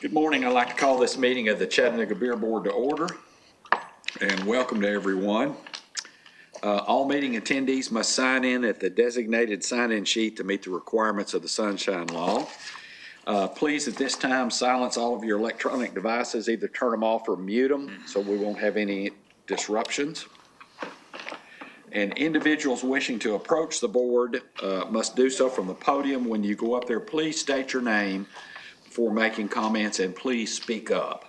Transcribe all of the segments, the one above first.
Good morning. I'd like to call this meeting of the Chattanooga Beer Board to order, and welcome to everyone. All meeting attendees must sign in at the designated sign-in sheet to meet the requirements of the Sunshine Law. Please, at this time, silence all of your electronic devices, either turn them off or mute them so we won't have any disruptions. And individuals wishing to approach the board must do so from the podium. When you go up there, please state your name before making comments, and please speak up.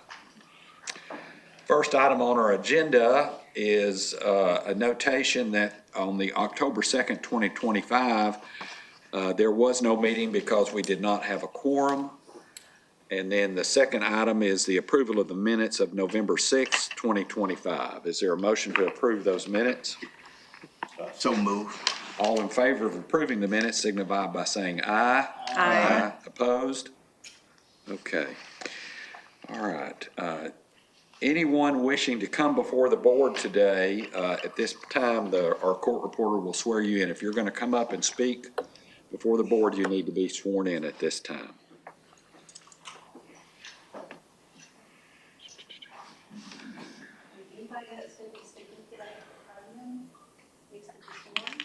First item on our agenda is a notation that on the October 2nd, 2025, there was no meeting because we did not have a quorum. And then the second item is the approval of the minutes of November 6th, 2025. Is there a motion to approve those minutes? So move. All in favor of approving the minutes signify by saying aye. Aye. Opposed? Okay. All right. Anyone wishing to come before the board today, at this time, our court reporter will swear you in. If you're going to come up and speak before the board, you need to be sworn in at this time. Anybody that's going to be speaking today at the podium needs to be sworn.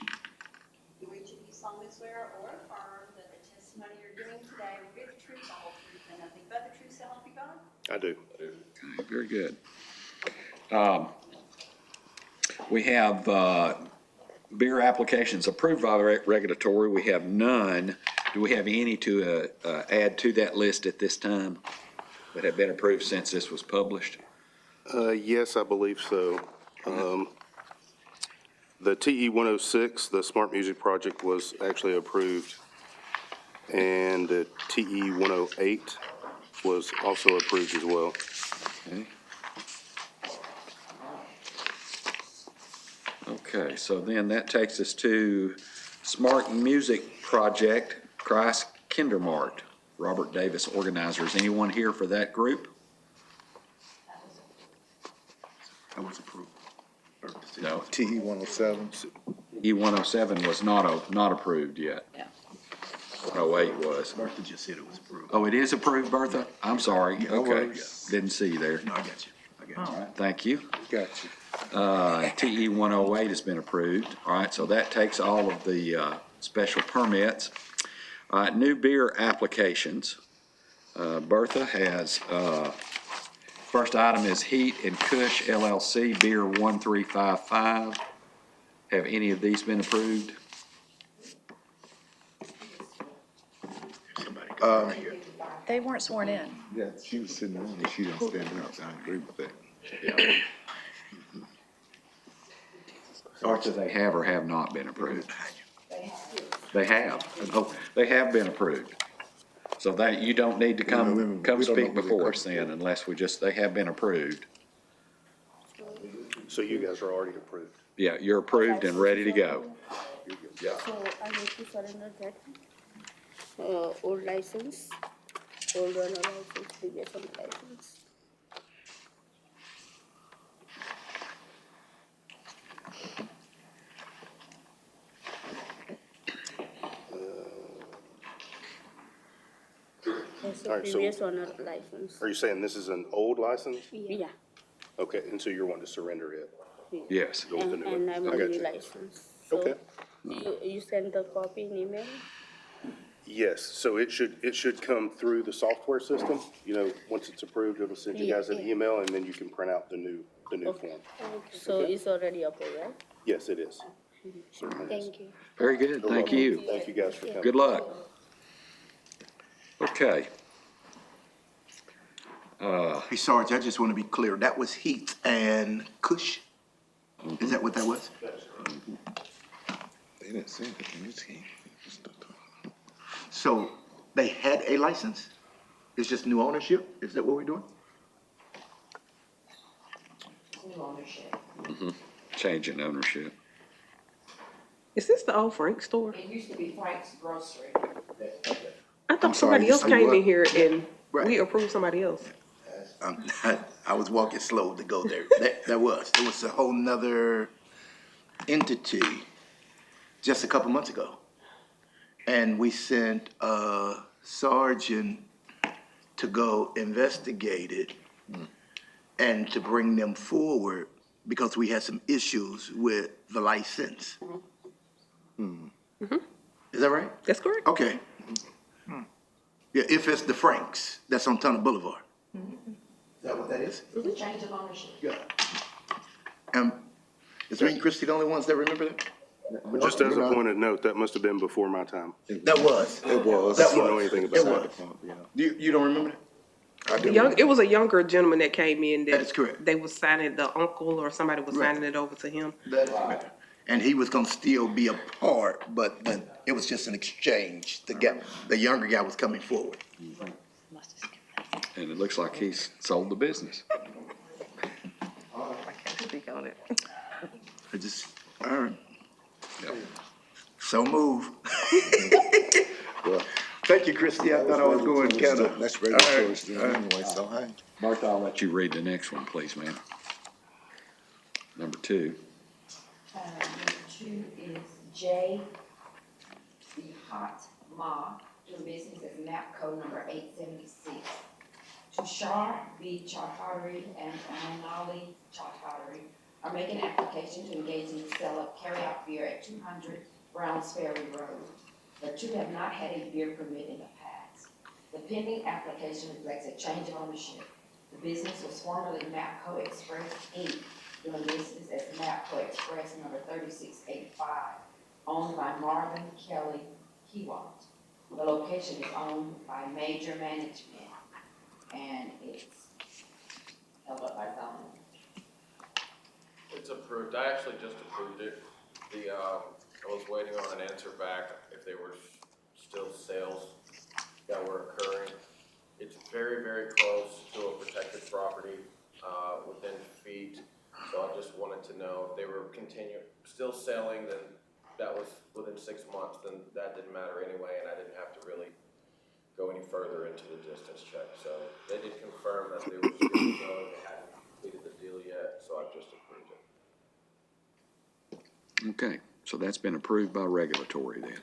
Do each of you solemnly swear or affirm that the testimony you're giving today will be the truth, the whole truth, and nothing but the truth, so help you God? I do. Okay, very good. We have beer applications approved by the regulatory. We have none. Do we have any to add to that list at this time that have been approved since this was published? Yes, I believe so. The TE 106, the Smart Music Project, was actually approved, and the TE 108 was also approved as well. Okay. Okay, so then that takes us to Smart Music Project, Christ Kindermarkt, Robert Davis organizers. Anyone here for that group? That was approved. No. TE 107. E107 was not approved yet. Yeah. 108 was. Bertha just said it was approved. Oh, it is approved, Bertha? I'm sorry. Yeah, no Okay, worries. didn't see you there. No, I got you. All right, thank you. Got you. TE 108 has been approved. All right, so that takes all of the special permits. New beer applications. Bertha has, first item is Heat and Kush LLC Beer 1355. Have any of these been approved? Somebody got right here. They weren't sworn in. Yeah, she was sitting there and she didn't stand up, so I agree with that. Yeah. Or do they have or have not been approved? They have. Oh, they have been approved. So that, you don't need to We don't know speak whether before they- us then unless they have been approved. So you guys are already approved. Yeah, you're approved and ready to go. Yeah. So I need to surrender that old license, old owner license, previous owner license. That's All the right, so- previous owner license. Are you saying this is an old license? Yeah. Okay, and so you're wanting to surrender it? Yes. Go with the new one. And I'm I on got new you. license. So Okay. You send the copy in email? Yes, so it should come through the software system. You know, once it's approved, it'll send you guys an Yeah. email, and then you can print out the new form. So it's already approved, right? Yes, it is. Certainly is. Thank you. Very good. You're Thank welcome. you. Thank you guys for coming. Good luck. Okay. Hey, Sarge, I just want to be clear. That was Heat and Kush? Is that what that was? They didn't say anything, it's he. So they had a license? It's just new ownership? Is that what we're doing? Change in ownership. Is this the old Frank store? It used to be Frank's Grocery. I thought I'm sorry, somebody else you said came what? in here and Right. we approved somebody else. I was walking slow to go there. There was a whole nother entity just a couple months ago. And we sent Sarge and to go investigate it and to bring them forward because we had some issues with the license. Is that right? That's correct. Okay. Yeah, if it's the Franks, that's on Tunnel Boulevard. Is that what that is? The change of ownership. Yeah. Is me and Christie the only ones that remember that? Just as a point of note, that must have been before my time. That was. It was. That I don't know was. anything It about was. that. Yeah. You don't remember that? It was a younger gentleman that came in That is correct. They was signing, the uncle or somebody was Right. signing it over to him. That is correct. And he was gonna still be a part, but then it was just an exchange. The younger guy was coming forward. And it looks like he's sold the business. Speak on it. I just, all right, Yep. so move. Well, Thank you, Christie. I thought I was going kinda. that's regulatory still anyway, so hey. Martha, I'll let you read the next one, please, ma'am. Number 2. Number 2 is J, the Hot Ma, doing business as map code number 876. Tushar B. Chaudhary and Manali Chaudhary are making an application to engage in the sale of carryout beer at 200 Browns Ferry Road. The two have not had a beer permit in the past. The pending application reflects a change of ownership. The business was formerly Mapco Express Inc., doing business as Mapco Express number 3685, owned by Marvin Kelly Kiwalt. The location is owned by Major Management, and it's held up by zoning. It's approved. I actually just approved it. I was waiting on an answer back if there were still sales that were occurring. It's very, very close to a protected property, within feet. So I just wanted to know if they were still selling, then that was within 6 months, then that didn't matter anyway, and I didn't have to really go any further into the distance check. So they did confirm that they were still selling, they hadn't completed the deal yet, so I just approved it. Okay, so that's been approved by regulatory then.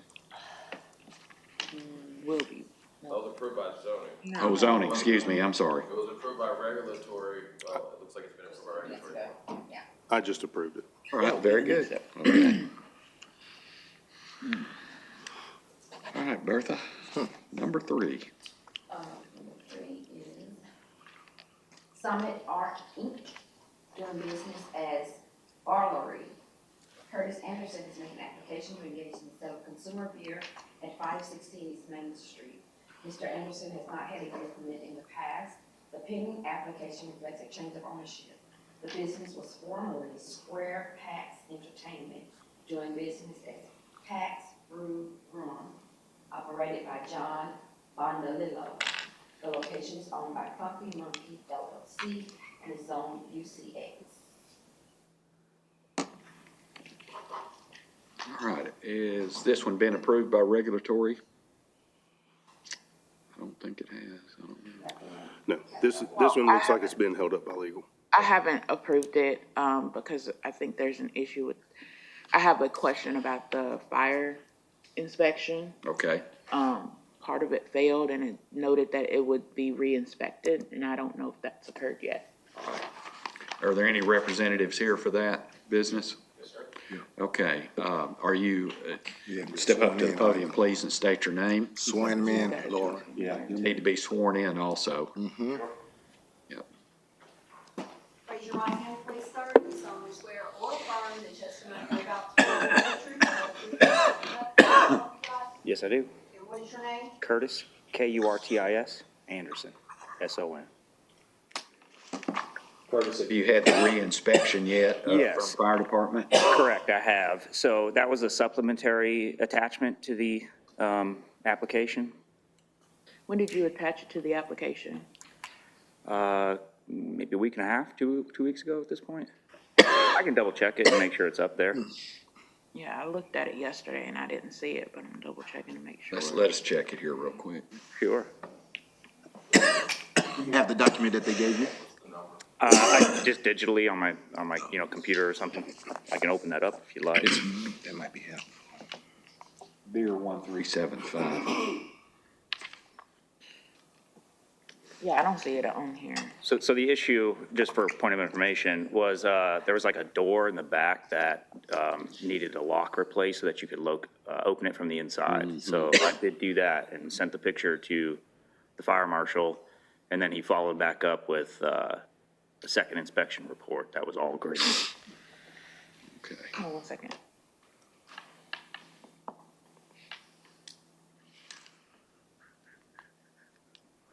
Will be. That was approved by zoning. Oh, zoning, excuse me, I'm sorry. It was approved by regulatory, well, it looks like it's been approved by Let's regulatory. go. Yeah. I just approved it. All right, very good. Okay. All right, Bertha, number 3. Number 3 is Summit Art Inc., doing business as Barlery. Curtis Anderson is making an application to engage in the sale of consumer beer at 516 East Main Street. Mr. Anderson has not had a beer permit in the past. The pending application reflects a change of ownership. The business was formerly Square Pax Entertainment, doing business as Pax Brew Room, operated by John Bondalillo. The location is owned by Puffy Monkey LLC and is zoned UCX. All right, is this one been approved by regulatory? I don't think it has. I don't know. No, this one looks like it's been held up by legal. I haven't approved it, because I think there's an issue with, I have a question about the fire inspection. Okay, Part of it failed and it noted that it would be re-inspected, and I don't know if that's occurred yet. are there any representatives here for that business? Yes, sir. Okay, are you, Yeah, step up to the sworn in, podium, please, and state your name. Swearing them in, Laura. Need to be sworn in also. Yep. Raise your right hand, please, sir. You solemnly swear or affirm the testimony you're about to give is the truth, the whole truth, and nothing but the truth. Yes, I do. And what is your name? Curtis, Kurtis, Anderson, S-O-N. Curtis, have you had the re-inspection yet? Yes. From fire department? Correct, I have. So that was a supplementary attachment to the application. When did you attach it to the application? Maybe a week and a half, two weeks ago at this point. I can double check it and make sure it's up there. Yeah, I looked at it yesterday and I didn't see it, but I'm double checking to make sure. Let us check it here real quick. Sure. You have the document that they gave you? Just digitally on my computer or something. I can open that up if you like. That might be helpful. Beer 1375. Yeah, I don't see it on here. So the issue, just for point of information, was, there was like a door in the back that, needed a lock replaced so that you could open it from the inside. So I did do that and sent the picture to the fire marshal, and then he followed back up with, a second inspection report. That was all green. Okay. Hold on 1 second.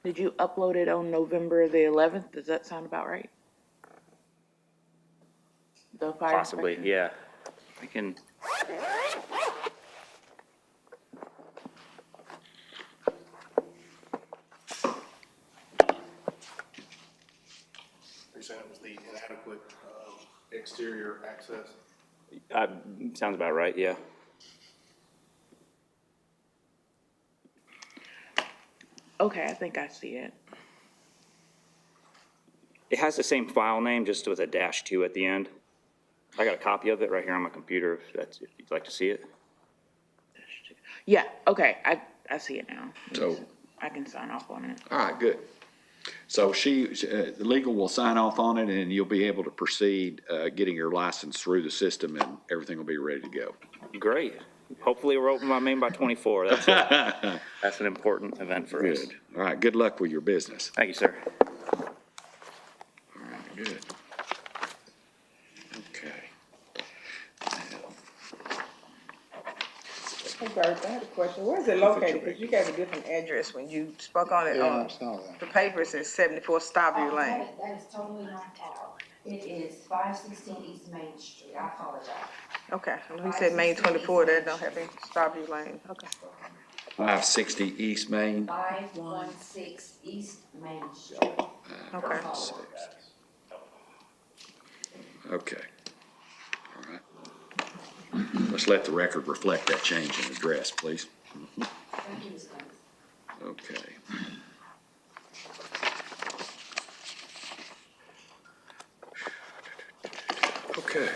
Did you upload it on November the 11th? Does that sound about right? The fire Possibly, inspection? yeah. I can, You're saying it was the inadequate exterior access? sounds about right, yeah. Okay, I think I see it. It has the same file name, just with a -2 at the end. I got a copy of it right here on my computer, if you'd like to see it. Yeah, okay, I see it now. So- I can sign off on it. All right, good. So the legal will sign off on it, and you'll be able to proceed, getting your license through the system, and everything will be ready to go. Great. Hopefully we're open by Main by 24. That's an important event for us. Good. All right, good luck with your business. Thank you, sir. All right, good. Okay. Hey, Bert, I had a question. Where is it located? Because you gave a different address when you spoke on it. Yeah, I saw that. The paper says 74 Starview Lane. That is totally my fault. It is 516 East Main Street. I apologize. Okay, he said Main 24, that don't have any Starview Lane. Okay. 560 East Main. 516 East Main Street. Okay. Okay. All right. Let's let the record reflect that change in address, please. Thank you, Ms. Clemens. Okay. Okay.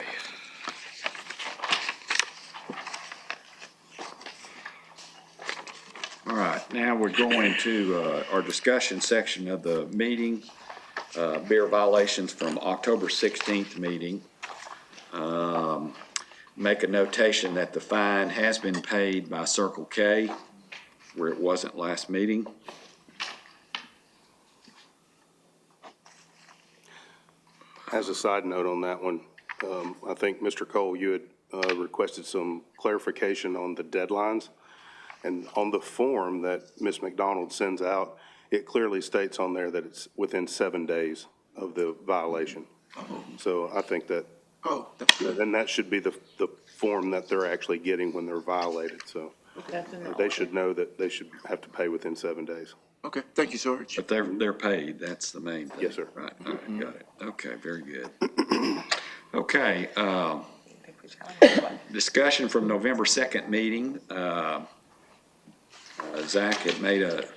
All right, now we're going to our discussion section of the meeting, beer violations from October 16th meeting. Make a notation that the fine has been paid by Circle K, where it wasn't last meeting. As a side note on that one, I think, Mr. Cole, you had requested some clarification on the deadlines. And on the form that Ms. McDonald sends out, it clearly states on there that it's within 7 days of the violation. So I think that, Oh, that's good. then that should be the form that they're actually getting when they're violated. So That's in the they should know that they should have to pay within 7 days. Okay, thank you, Sarge. But they're paid, that's the main thing. Yes, sir. Right, all right, got it. Okay, very good. Okay, discussion from November 2nd meeting. Zach had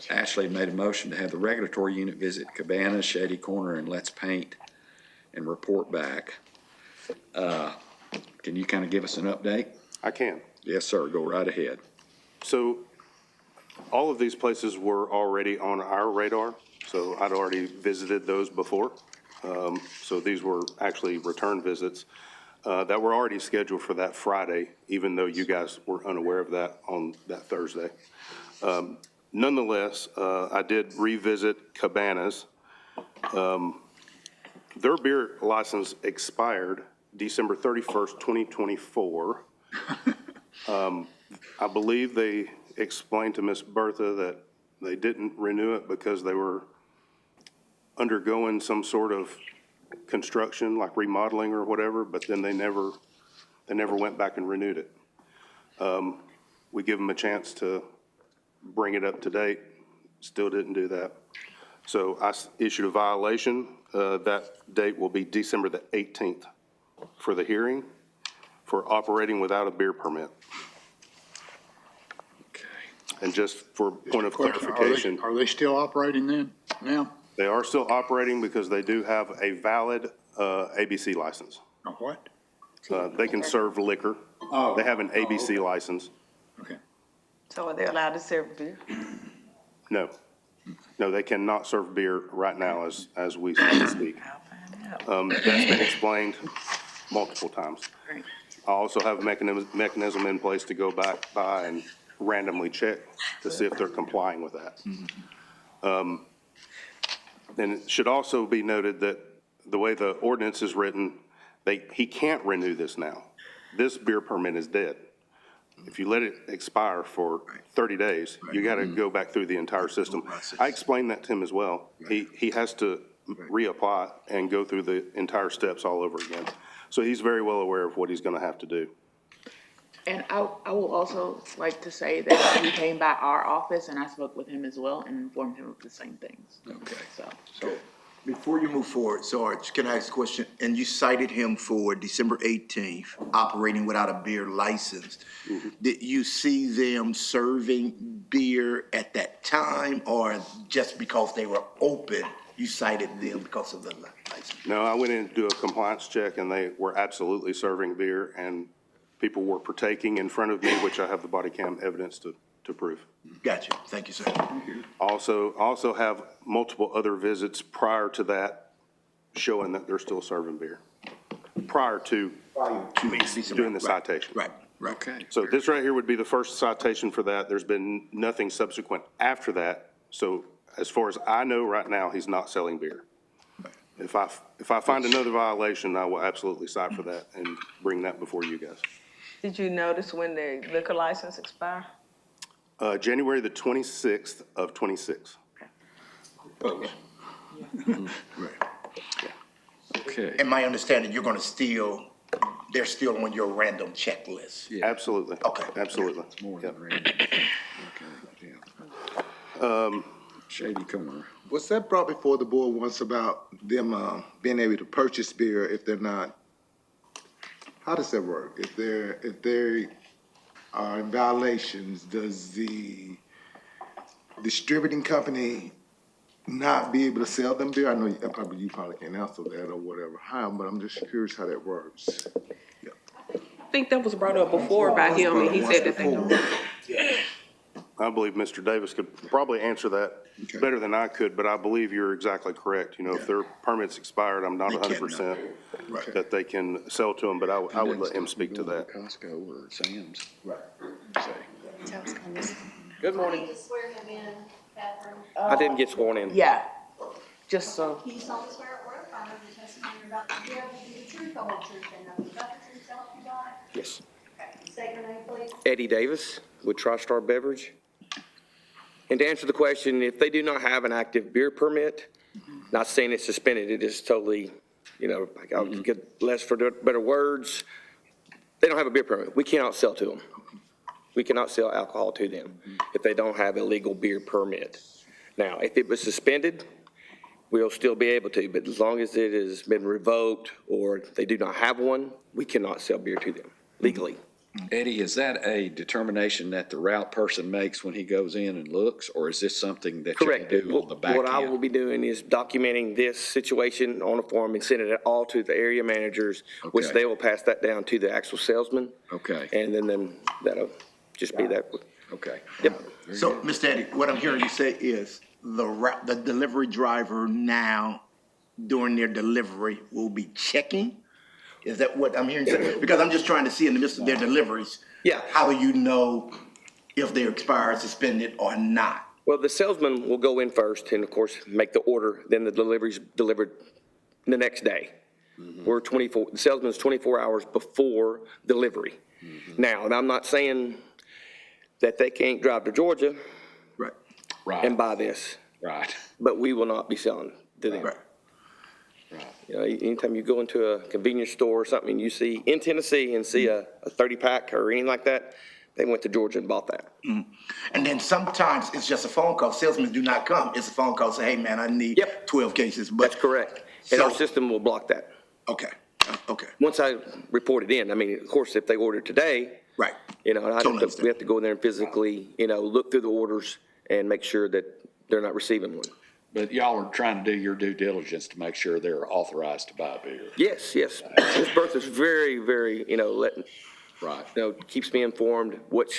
Ashley had made a motion to have the regulatory unit visit Cabana, Shady Corner, and Let's Paint and report back. Can you kind of give us an update? I can. Yes, sir, go right ahead. So all of these places were already on our radar, so I'd already visited those before. So these were actually return visits that were already scheduled for that Friday, even though you guys were unaware of that on that Thursday. Nonetheless, I did revisit Cabanas. Their beer license expired December 31st, 2024. I believe they explained to Miss Bertha that they didn't renew it because they were undergoing some sort of construction, like remodeling or whatever, but then they never went back and renewed it. We give them a chance to bring it up to date, still didn't do that. So I issued a violation. That date will be December the 18th for the hearing for operating without a beer permit. Okay. And just for point of Question, clarification, Are they still operating then, now? they are still operating because they do have a valid ABC license. A what? They can serve liquor. Oh. They have an ABC okay. license. Okay. So are they allowed to serve beer? No. No, they cannot serve beer right now as we speak. That's been explained multiple times. Great. I also have a mechanism in place to go back by and randomly check to see if they're complying with that. And it should also be noted that the way the ordinance is written, he can't renew this now. This beer permit is dead. If you let it expire for 30 days, you got to go back through the entire system. I explained that to him as well. He has to reapply and go through the entire steps all over again. So he's very well aware of what he's going to have to do. And I will also like to say that he came by our office and I spoke with him as well and informed him of the same things. Okay. So, Before you move forward, Sarge, can I ask a question? And you cited him for December 18th, operating without a beer license. Did you see them serving beer at that time, or just because they were open, you cited them because of the license? No, I went in to do a compliance check and they were absolutely serving beer and people were partaking in front of me, which I have the body cam evidence to prove. Gotcha. Thank you, sir. Also have multiple other visits prior to that showing that they're still serving beer, prior to doing the citation. Right. Okay. So this right here would be the first citation for that. There's been nothing subsequent after that. So as far as I know right now, he's not selling beer. If I find another violation, I will absolutely cite for that and bring that before you guys. Did you notice when the liquor license expire? January the 26th of 26. Right. Okay. And my understanding, they're still on your random checklist. Yeah. Absolutely. Okay. Absolutely. More Yep. than random. Okay, yeah. Shady corner. Was that brought before the board once about them, being able to purchase beer if they're not? How does that work? If they are in violations, does the distributing company not be able to sell them beer? I know you probably can't answer that or whatever, but I'm just curious how that works. I think that was brought up before by him, and he said that they don't. I believe Mr. Davis could probably answer that better than I could, but I believe you're exactly correct. You know, if their permit's expired, I'm not They can't 100% Right. that they can sell to them, but I would let him speak to that. Costco or Sam's. Right. Say. Good I morning. need to swear him in, Catherine. I didn't get sworn in. yeah, just so. Can you solemnly swear or affirm the testimony you're about to give will be the truth, the whole truth, and nothing but the truth, so help you God? Yes. Okay. State your name, please. Eddie Davis with TriStar Beverage. And to answer the question, if they do not have an active beer permit, not saying it's suspended, it is totally, I'll get less for better words. They don't have a beer permit. We cannot sell to them. We cannot sell alcohol to them if they don't have a legal beer permit. Now, if it was suspended, we'll still be able to, but as long as it has been revoked or they do not have one, we cannot sell beer to them legally. Eddie, is that a determination that the route person makes when he goes in and looks, or is this something that you Correct. can do on the back What I will end? be doing is documenting this situation on a form and sending it all to the area managers, which Okay. they will pass that down to the actual salesman. Okay, And then that'll just be that. okay. Yep. So, Mr. Eddie, what I'm hearing you say is the delivery driver now, during their delivery, will be checking? Is that what I'm hearing you say? Because I'm just trying to see in the midst of their deliveries. Yeah. How do you know if they're expired, suspended, or not? Well, the salesman will go in first and of course make the order, then the delivery's delivered the next day. The salesman's 24 hours before delivery. Now, and I'm not saying that they can't drive to Georgia Right. Right, and buy this, right, but we will not be selling to them. Right. Anytime you go into a convenience store or something, you see in Tennessee and see a 30-pack or anything like that, they went to Georgia and bought that. And then sometimes it's just a phone call. Salesmen do not come. It's a phone call, say, hey, man, I need Yep. 12 cases. That's correct. And our So- system will block that. Okay, okay, Once I report it in, I mean, of course, if they order today, right. and Totally understand. we have to go in there and physically, look through the orders and make sure that they're not receiving one. but y'all are trying to do your due diligence to make sure they're authorized to buy beer. Yes. Ms. Bertha's very, very, Right, keeps me informed which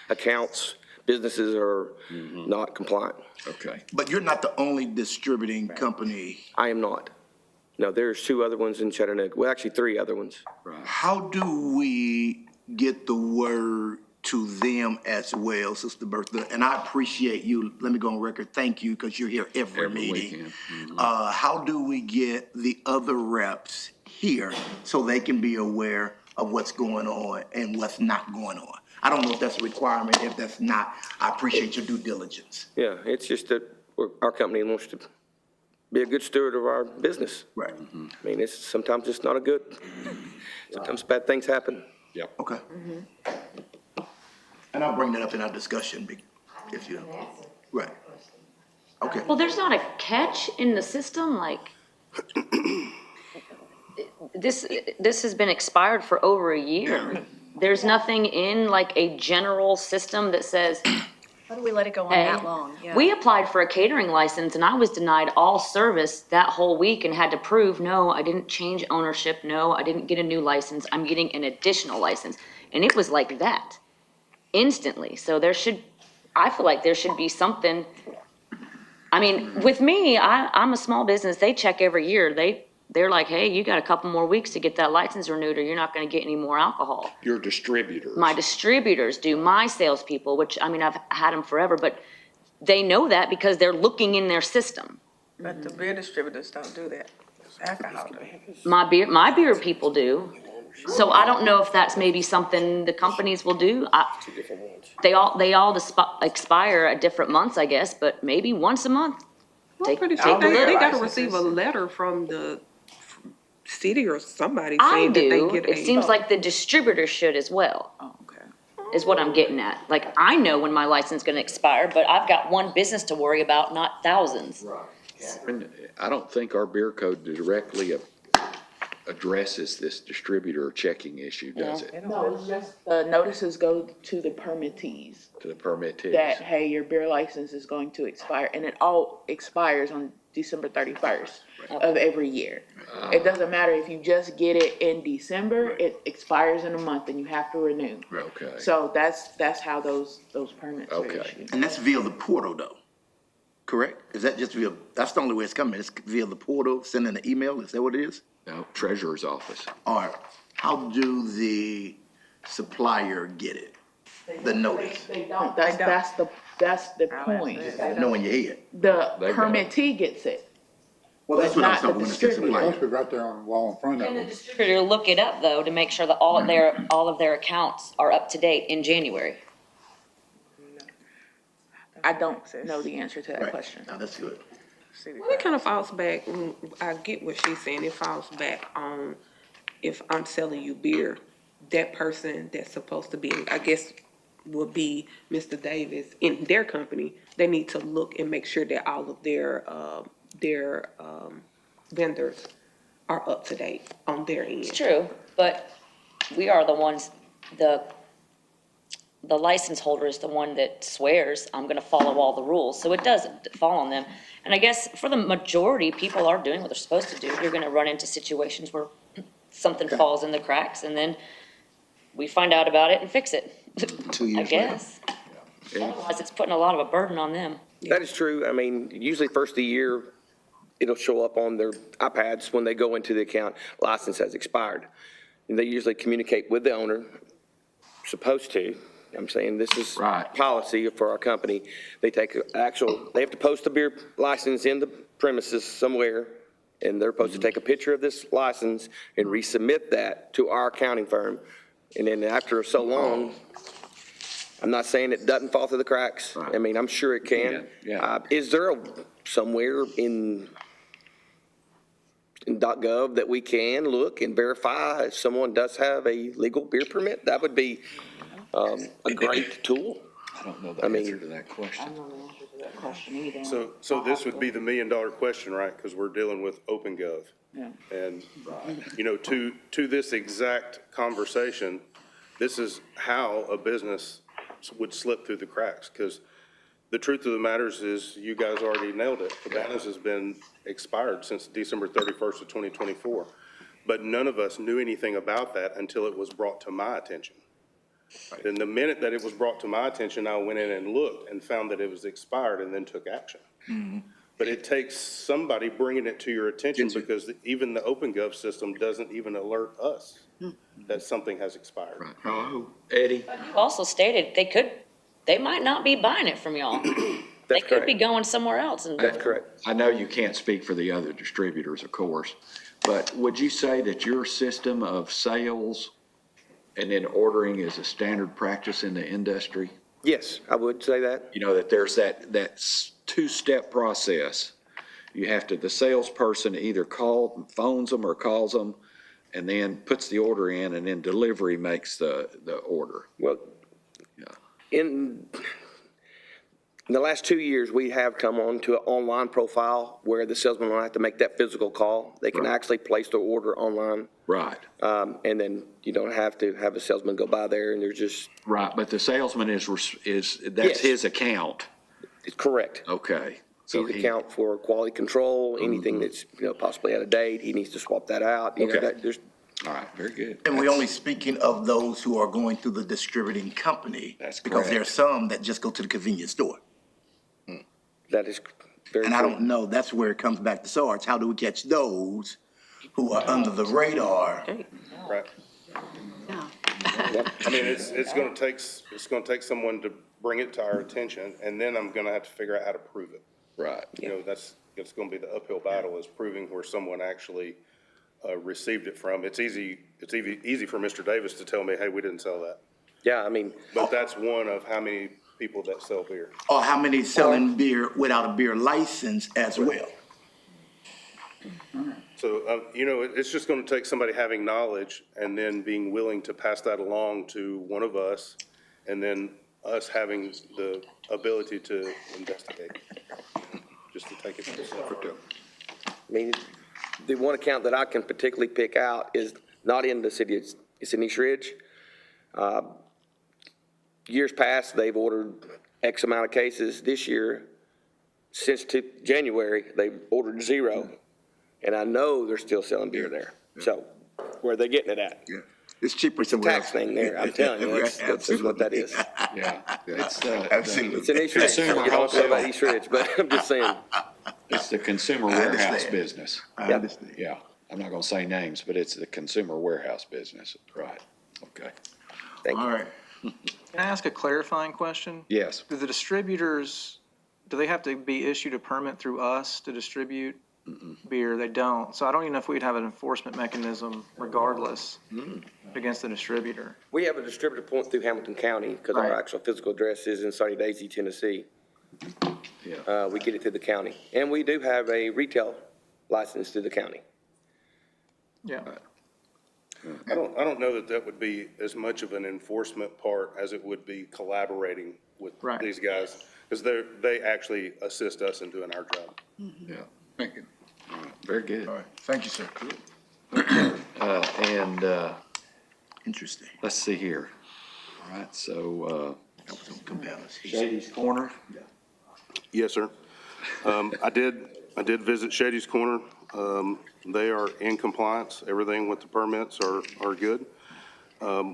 accounts, businesses are not compliant. Okay. But you're not the only distributing company. I am not. No, there's 2 other ones in Chattanooga. Well, actually 3 other ones. How do we get the word to them as well, Sister Bertha? And I appreciate you, let me go on record, thank you, because you're here every meeting. weekend. How do we get the other reps here so they can be aware of what's going on and what's not going on? I don't know if that's a requirement. If that's not, I appreciate your due diligence. Yeah, it's just that our company wants to be a good steward of our business. Right. I mean, sometimes it's not a good, sometimes bad things happen. Yep. Okay. And I'll bring that up in our discussion, if you, right. Okay. Well, there's not a catch in the system, like, this has been expired for over a year. There's nothing in like a general system that says, How do we let it go on hey, that long? Yeah. we applied for a catering license and I was denied all service that whole week and had to prove, no, I didn't change ownership, no, I didn't get a new license, I'm getting an additional license. And it was like that, instantly. So I feel like there should be something. I mean, with me, I'm a small business, they check every year, they're like, hey, you got a couple more weeks to get that license renewed or you're not gonna get any more alcohol. Your distributors. My distributors do, my salespeople, which, I mean, I've had them forever, but they know that because they're looking in their system. But the beer distributors don't do that. It's alcohol. My beer people do. So I don't know if that's maybe something the companies will do. They all expire at different months, I guess, but maybe once a month. Well, pretty take sure the they gotta licenses. receive a letter from the city or somebody I saying that they do. get It seems like the distributor should as well. Oh, okay. Is what I'm getting at. Like, I know when my license is gonna expire, but I've got one business to worry about, not thousands. And I don't think our beer code directly addresses this distributor checking issue, does it? No, it's just, the notices go to the permittees To the permittees? that, hey, your beer license is going to expire, and it all expires on December 31st of every year. It doesn't matter if you just get it in December, it expires in a month and you have to renew. Okay. So that's how those permits are Okay. issued. And that's via the portal though, correct? Is that just that's the only way it's coming, it's via the portal, sending an email, is that what it is? No, treasurer's office. Or how do the supplier get it? The notice? They don't, that's the point. Know in your head. The They got it. permittee gets it. Well, that's what I was Not the talking when it said distributor. supplier. right there on the wall in front Can the distributor look it up though to make sure that all of their accounts are up to date in January? I don't know the answer to that Right. question. Now, that's good. Well, it kind of falls back, I get what she's saying, it falls back on if I'm selling you beer, that person that's supposed to be, I guess, would be Mr. Davis in their company, they need to look and make sure that all of their vendors are up to date on their end. It's true, but we are the ones, the license holder is the one that swears, I'm gonna follow all the rules, so it does fall on them. And I guess for the majority, people are doing what they're supposed to do. You're gonna run into situations where something falls in the cracks, and then we find out about it and fix it. 2 years I later. guess. Otherwise, it's putting a lot of a burden on them. That is true. I mean, usually first of the year, it'll show up on their iPads when they go into the account, license has expired. And they usually communicate with the owner, supposed to. I'm saying this is Right. policy for our company. They take they have to post the beer license in the premises somewhere, and they're supposed to take a picture of this license and resubmit that to our accounting firm. And then after so long, I'm not saying it doesn't fall through the cracks. Right. I mean, I'm sure it can. Yeah. Is there somewhere in .gov that we can look and verify if someone does have a legal beer permit? That would be a great tool. I don't know the I mean- answer to that I question. don't know the answer to that question either. So this would be the million-dollar question, right? Because we're dealing with OpenGov. Yeah. And, you know, to this exact conversation, this is how a business would slip through the cracks. Because the truth of the matters is, you guys already nailed it. Cabanas has been expired since December 31st of 2024. But none of us knew anything about that until it was brought to my attention. And the minute that it was brought to my attention, I went in and looked and found that it was expired and then took action. But it takes somebody bringing it to your attention because even the OpenGov system doesn't even alert us that something has expired. Oh, Eddie? You also stated they might not be buying it from y'all. They could be going somewhere else and. That's correct. I know you can't speak for the other distributors, of course, but would you say that your system of sales and then ordering is a standard practice in the industry? Yes, I would say that. You know, that there's that two-step process. You have to, the salesperson either phones them or calls them, and then puts the order in, and then delivery makes the order. Well, in the last 2 years, we have come on to an online profile where the salesman don't have to make that physical call. They can actually place their order online. Right. And then you don't have to have a salesman go by there and there's just. Right, but the salesman is Yes. his account. It's correct. Okay. So He's account for quality control, anything that's, possibly out of date, he needs to swap that out. You know, Okay. there's. All right, very good. And we're only speaking of those who are going through the distributing company. That's Because correct. there are some that just go to the convenience store. That is very And I true. don't know, that's where it comes back to Sarge. How do we catch those who are under the radar? Right. I mean, it's gonna take someone to bring it to our attention, and then I'm gonna have to figure out how to prove it. Right. That's gonna be the uphill battle, is proving where someone actually received it from. It's easy for Mr. Davis to tell me, hey, we didn't sell that. Yeah, I mean, But that's one of how many people that sell beer. Or how many selling beer without a beer license as well? So, it's just gonna take somebody having knowledge and then being willing to pass that along to one of us, and then us having the ability to investigate, just to take it to the side. I mean, the one account that I can particularly pick out is not in the city, it's in East Ridge. Years past, they've ordered X amount of cases. This year, since January, they've ordered 0. And I know they're still selling beer there. So where are they getting it at? Yeah. It's cheaper It's a somewhere tax else. thing there, I'm telling you, that's what that is. Yeah. It's Absolutely. It's in East Ridge, you Consumer don't know about wholesale. East Ridge, but I'm just saying. It's the consumer I warehouse understand. business. I understand. Yeah. I'm not gonna say names, but it's the consumer warehouse business. Right. Okay. Thank you. All right. Can I ask a clarifying question? Yes. Do the distributors, do they have to be issued a permit through us to distribute beer? They don't. So I don't even know if we'd have an enforcement mechanism regardless against the distributor. We have a distributor point through Hamilton County because our Right. actual physical address is in Sunny Daisy, Tennessee. Yeah. We get it through the county. And we do have a retail license through the county. Yeah. I don't know that would be as much of an enforcement part as it would be collaborating with Right. these guys, because they actually assist us in doing our job. Yeah. Thank you. All right. Very good. All right. Thank you, sir. And Interesting. let's see here. All right, so That was on compellers. Shady's Corner. Yes, sir. I did visit Shady's Corner. They are in compliance. Everything with the permits are good.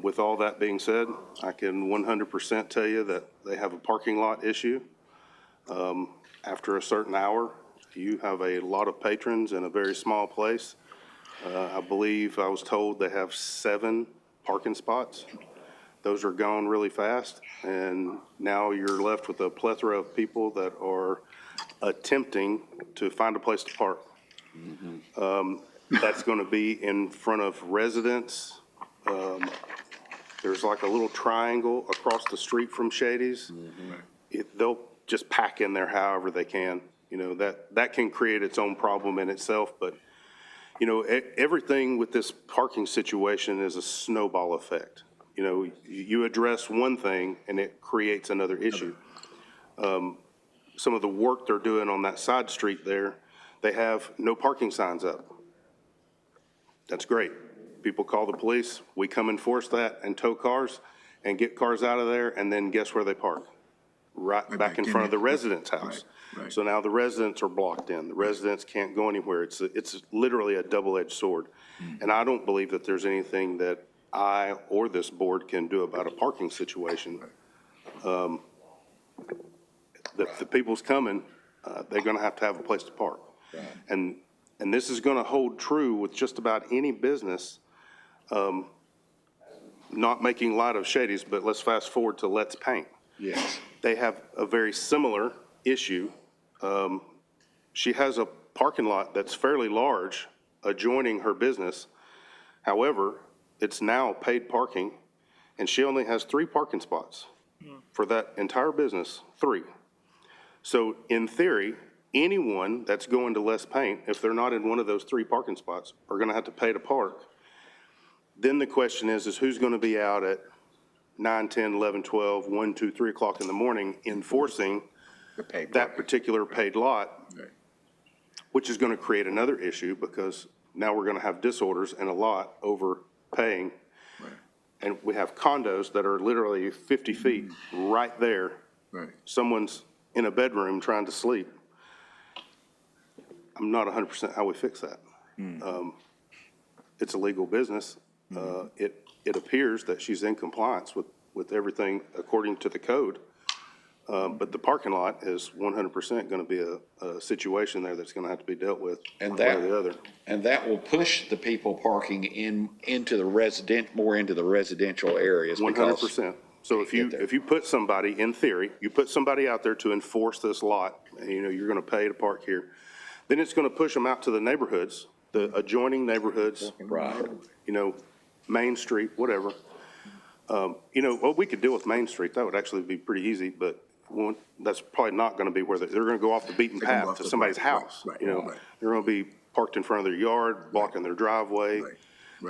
With all that being said, I can 100% tell you that they have a parking lot issue. After a certain hour, you have a lot of patrons in a very small place. I believe I was told they have 7 parking spots. Those are gone really fast, and now you're left with a plethora of people that are attempting to find a place to park. That's going to be in front of residents. There's like a little triangle across the street from Shady's. They'll just pack in there however they can. That can create its own problem in itself, but everything with this parking situation is a snowball effect. You address one thing and it creates another issue. Some of the work they're doing on that side street there, they have no parking signs up. That's great. People call the police, we come enforce that and tow cars and get cars out of there, and then guess where they park? Right back in front of the resident's house. Right. So now the residents are blocked in. The residents can't go anywhere. It's literally a double-edged sword. And I don't believe that there's anything that I or this board can do about a parking situation. The people's coming, they're gonna have to have a place to park. And this is gonna hold true with just about any business, not making light of Shady's, but let's fast forward to Let's Paint. Yes. They have a very similar issue. She has a parking lot that's fairly large adjoining her business. However, it's now paid parking, and she only has 3 parking spots for that entire business, 3. So in theory, anyone that's going to Let's Paint, if they're not in one of those 3 parking spots, are gonna have to pay to park. Then the question is who's gonna be out at 9, 10, 11, 12, 1, 2, 3 o'clock in the morning enforcing that particular paid lot, which is gonna create another issue because now we're gonna have disorders in a lot over paying. And we have condos that are literally 50 feet right there. Right. Someone's in a bedroom trying to sleep. I'm not 100% how we fix that. It's a legal business. It appears that she's in compliance with everything according to the code. But the parking lot is 100% going to be a situation there that's going to have to be dealt with one way or the other. And that will push the people parking into the more into the residential areas. 100%. So if you put somebody, in theory, you put somebody out there to enforce this lot, and you're going to pay to park here, then it's going to push them out to the neighborhoods, the adjoining neighborhoods. Right. Main Street, whatever. Well, we could deal with Main Street. That would actually be pretty easy, but that's probably not going to be where they're going to go off the beaten path to somebody's house. They're going to be parked in front of their yard, blocking their driveway.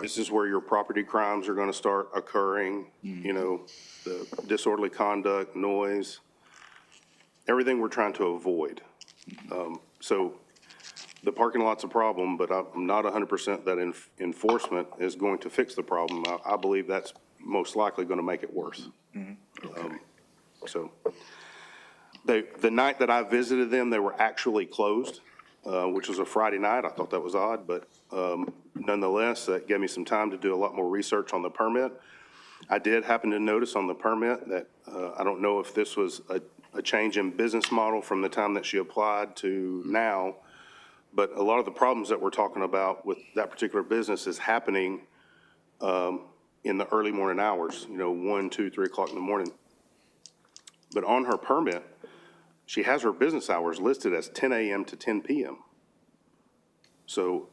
This is where your property crimes are going to start occurring, the disorderly conduct, noise, everything we're trying to avoid. So the parking lot's a problem, but I'm not 100% that enforcement is going to fix the problem. I believe that's most likely going to make it worse. So the night that I visited them, they were actually closed, which was a Friday night. I thought that was odd, but nonetheless, that gave me some time to do a lot more research on the permit. I did happen to notice on the permit that I don't know if this was a change in business model from the time that she applied to now, but a lot of the problems that we're talking about with that particular business is happening in the early morning hours, 1, 2, 3 o'clock in the morning. But on her permit, she has her business hours listed as 10 a.m. to 10 p.m. So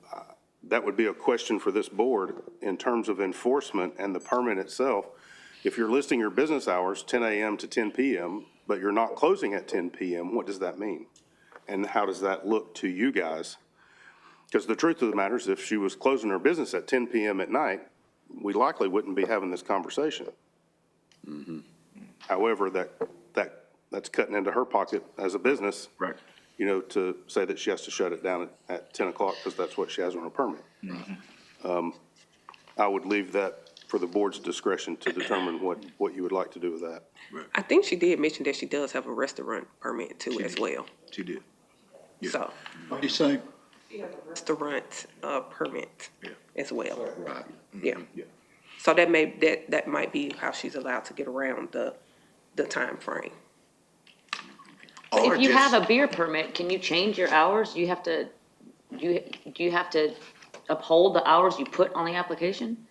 that would be a question for this board in terms of enforcement and the permit itself. If you're listing your business hours 10 a.m. to 10 p.m., but you're not closing at 10 p.m., what does that mean? And how does that look to you guys? Because the truth of the matter is if she was closing her business at 10 p.m. at night, we likely wouldn't be having this conversation. However, that's cutting into her pocket as a business. Right. To say that she has to shut it down at 10 o'clock because that's what she has on her permit. I would leave that for the board's discretion to determine what you would like to do with that. I think she did mention that she does have a restaurant permit too as well. She did. So, What do you say? she has a restaurant, permit as well. Right. Yeah. So that might be how she's allowed to get around the time frame. Or If you just- have a beer permit, can you change your hours? Do you have to uphold the hours you put on the application?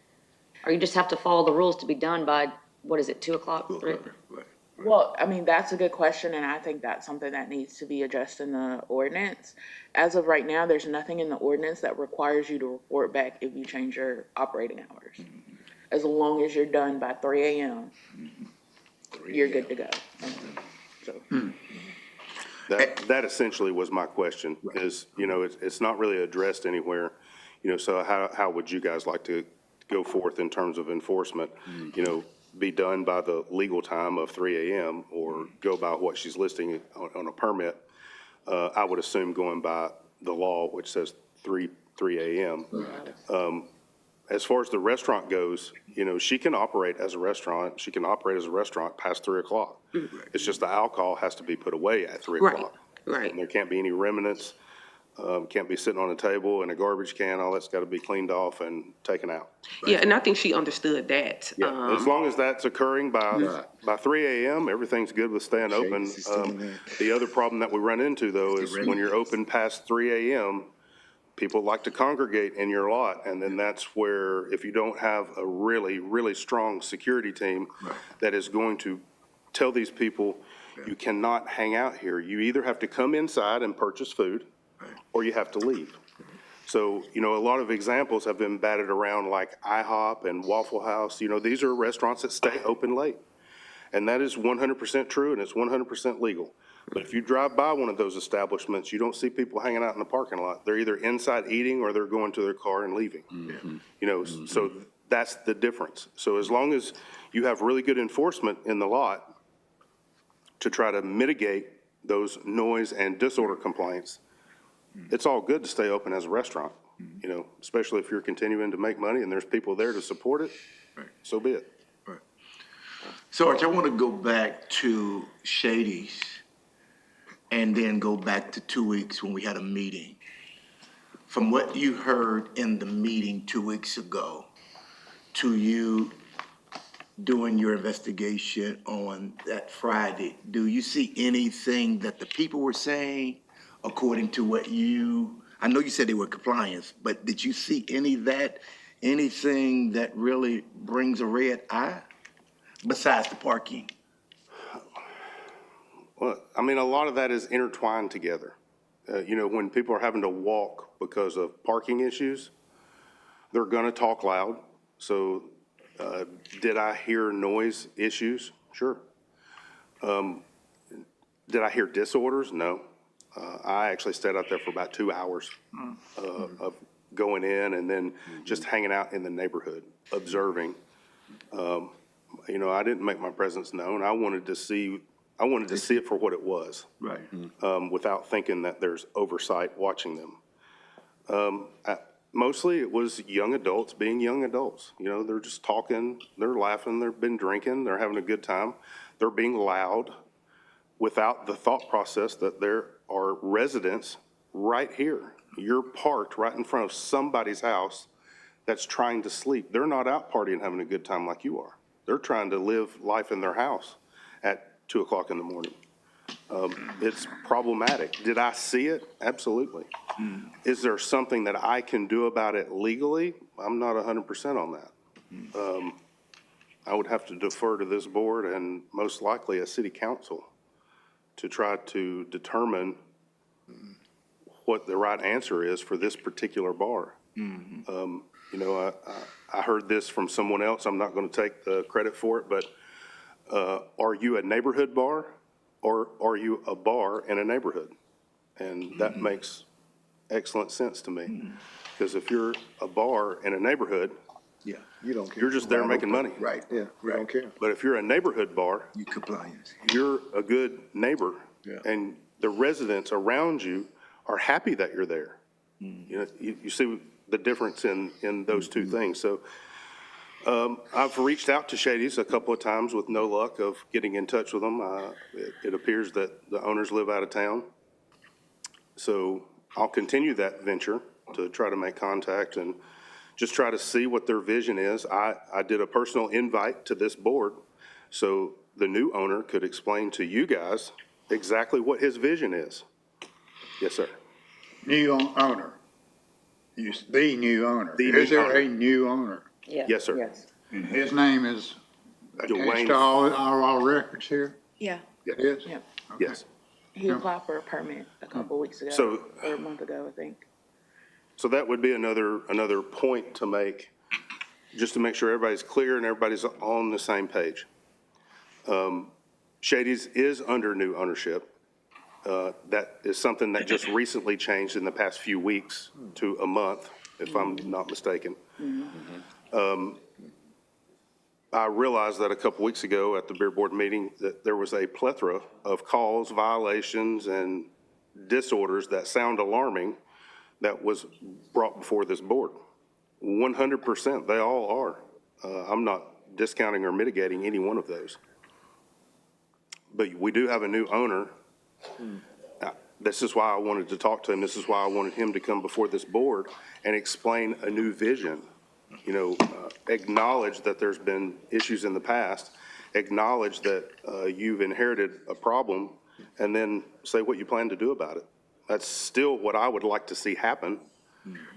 Or you just have to follow the rules to be done by, 2 o'clock? 3? Right. Well, I mean, that's a good question, and I think that's something that needs to be addressed in the ordinance. As of right now, there's nothing in the ordinance that requires you to report back if you change your operating hours. As long as you're done by 3 a.m., you're good to go. So. That essentially was my question, is, it's not really addressed anywhere. So how would you guys like to go forth in terms of enforcement? Be done by the legal time of 3 a.m. or go by what she's listing on a permit? I would assume going by the law, which says 3 a.m. As far as the restaurant goes, she can operate as a restaurant. She can operate as a restaurant past 3 o'clock. It's just the alcohol has to be put away at 3 o'clock. Right. And there can't be any remnants Can't be sitting on a table in a garbage can. All that's got to be cleaned off and taken out. Yeah, and I think she understood that. Yeah, as long as that's occurring by 3 a.m., everything's good with staying open. Shades is still in there. The other problem that we run into, though, is when you're open past 3 a.m., people like to congregate in your lot, and then that's where, if you don't have a really, really strong security team that is going to tell these people, you cannot hang out here. You either have to come inside and purchase food, or you have to leave. So, a lot of examples have been batted around, like IHOP and Waffle House. These are restaurants that stay open late. And that is 100% true, and it's 100% legal. But if you drive by one of those establishments, you don't see people hanging out in the parking lot. They're either inside eating or they're going to their car and leaving. So that's the difference. So as long as you have really good enforcement in the lot to try to mitigate those noise and disorder complaints, it's all good to stay open as a restaurant, especially if you're continuing to make money and there's people there to support it, so be it. Sarge, I want to go back to Shady's and then go back to 2 weeks when we had a meeting. From what you heard in the meeting 2 weeks ago to you doing your investigation on that Friday, do you see anything that the people were saying according to what I know you said they were compliance, but did you see anything that really brings a red eye? Besides the parking? Well, a lot of that is intertwined together. When people are having to walk because of parking issues, they're going to talk loud. So did I hear noise issues? Sure. Did I hear disorders? No. I actually stayed out there for about 2 hours of going in and then just hanging out in the neighborhood, observing. I didn't make my presence known. I wanted to see it for what it was. Right. Without thinking that there's oversight watching them. Mostly it was young adults being young adults. They're just talking, they're laughing, they've been drinking, they're having a good time. They're being loud without the thought process that there are residents right here. You're parked right in front of somebody's house that's trying to sleep. They're not out partying, having a good time like you are. They're trying to live life in their house at 2 o'clock in the morning. It's problematic. Did I see it? Absolutely. Is there something that I can do about it legally? I'm not 100% on that. I would have to defer to this board and most likely a city council to try to determine what the right answer is for this particular bar. I heard this from someone else. I'm not going to take the credit for it, but are you a neighborhood bar or are you a bar in a neighborhood? And that makes excellent sense to me. Because if you're a bar in a neighborhood, Yeah. You don't care. you're just there making money. Right. Yeah, we don't care. But if you're a neighborhood bar, You compliance. you're a good neighbor. Yeah. And the residents around you are happy that you're there. You see the difference in those two things. So I've reached out to Shady's a couple of times with no luck of getting in touch with them. It appears that the owners live out of town. So I'll continue that venture to try to make contact and just try to see what their vision is. I did a personal invite to this board so the new owner could explain to you guys exactly what his vision is. Yes, sir. New owner. The new owner. The Is new there owner. a new owner? Yes, sir. And his name is attached Dwayne. to all records here? Yeah, It is? yeah. Yes. He applied for a permit a couple weeks ago, So- or a month ago, I think. So that would be another point to make, just to make sure everybody's clear and everybody's on the same page. Shady's is under new ownership. That is something that just recently changed in the past few weeks to a month, if I'm not mistaken. I realized that a couple weeks ago at the beer board meeting that there was a plethora of calls, violations, and disorders that sound alarming that was brought before this board. 100%, they all are. I'm not discounting or mitigating any one of those. But we do have a new owner. this is why I wanted to talk to him. This is why I wanted him to come before this board and explain a new vision. You know, acknowledge that there's been issues in the past, acknowledge that you've inherited a problem, and then say what you plan to do about it. That's still what I would like to see happen,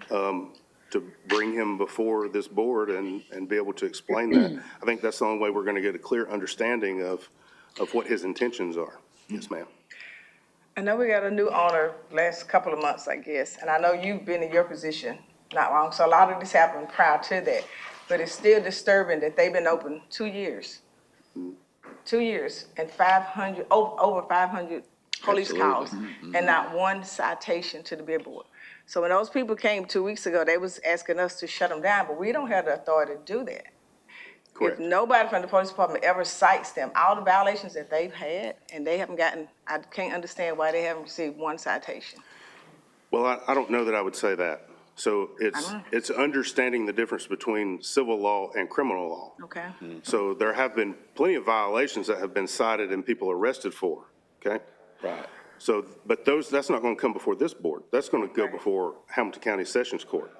to bring him before this board and be able to explain that. I think that's the only way we're going to get a clear understanding of what his intentions are. Yes, ma'am. I know we got a new owner last couple of months, I guess, and I know you've been in your position not long, so a lot of this happened prior to that. But it's still disturbing that they've been open 2 years. 2 years and 500, over 500 police calls and not one citation to the beer board. So when those people came 2 weeks ago, they was asking us to shut them down, but we don't have the authority to do that. Correct. If nobody from the police department ever cites them, all the violations that they've had, and they haven't gotten, I can't understand why they haven't received one citation. Well, I don't know that I would say that. So it's understanding the difference between civil law and criminal law. Okay? So there have been plenty of violations that have been cited and people arrested for, okay? Right. So, but that's not going to come before this board. That's going to go before Hamilton County Sessions Court.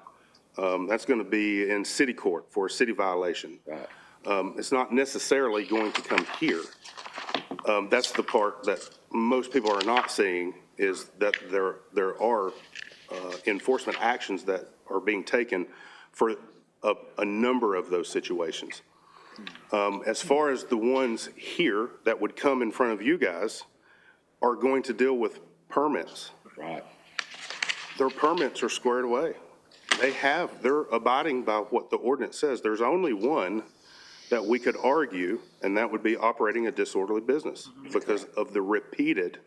That's going to be in city court for a city violation. Right. It's not necessarily going to come here. That's the part that most people are not seeing, is that there are enforcement actions that are being taken for a number of those situations. As far as the ones here that would come in front of you guys are going to deal with permits. Right. Their permits are squared away. They're abiding by what the ordinance says. There's only one that we could argue, and that would be operating a disorderly business because of the repeated.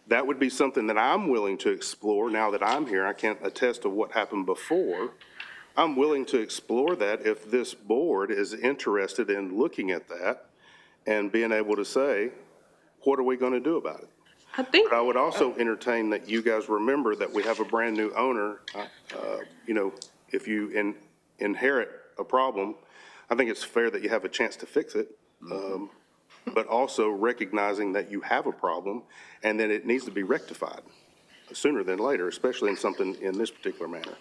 That would be something that I'm willing to explore now that I'm here. I can't attest to what happened before. I'm willing to explore that if this board is interested in looking at that and being able to say, what are we going to do about it? I think, But I would also entertain that you guys remember that we have a brand-new owner. You know, if you inherit a problem, I think it's fair that you have a chance to fix it, but also recognizing that you have a problem and that it needs to be rectified sooner than later, especially in something in this particular manner.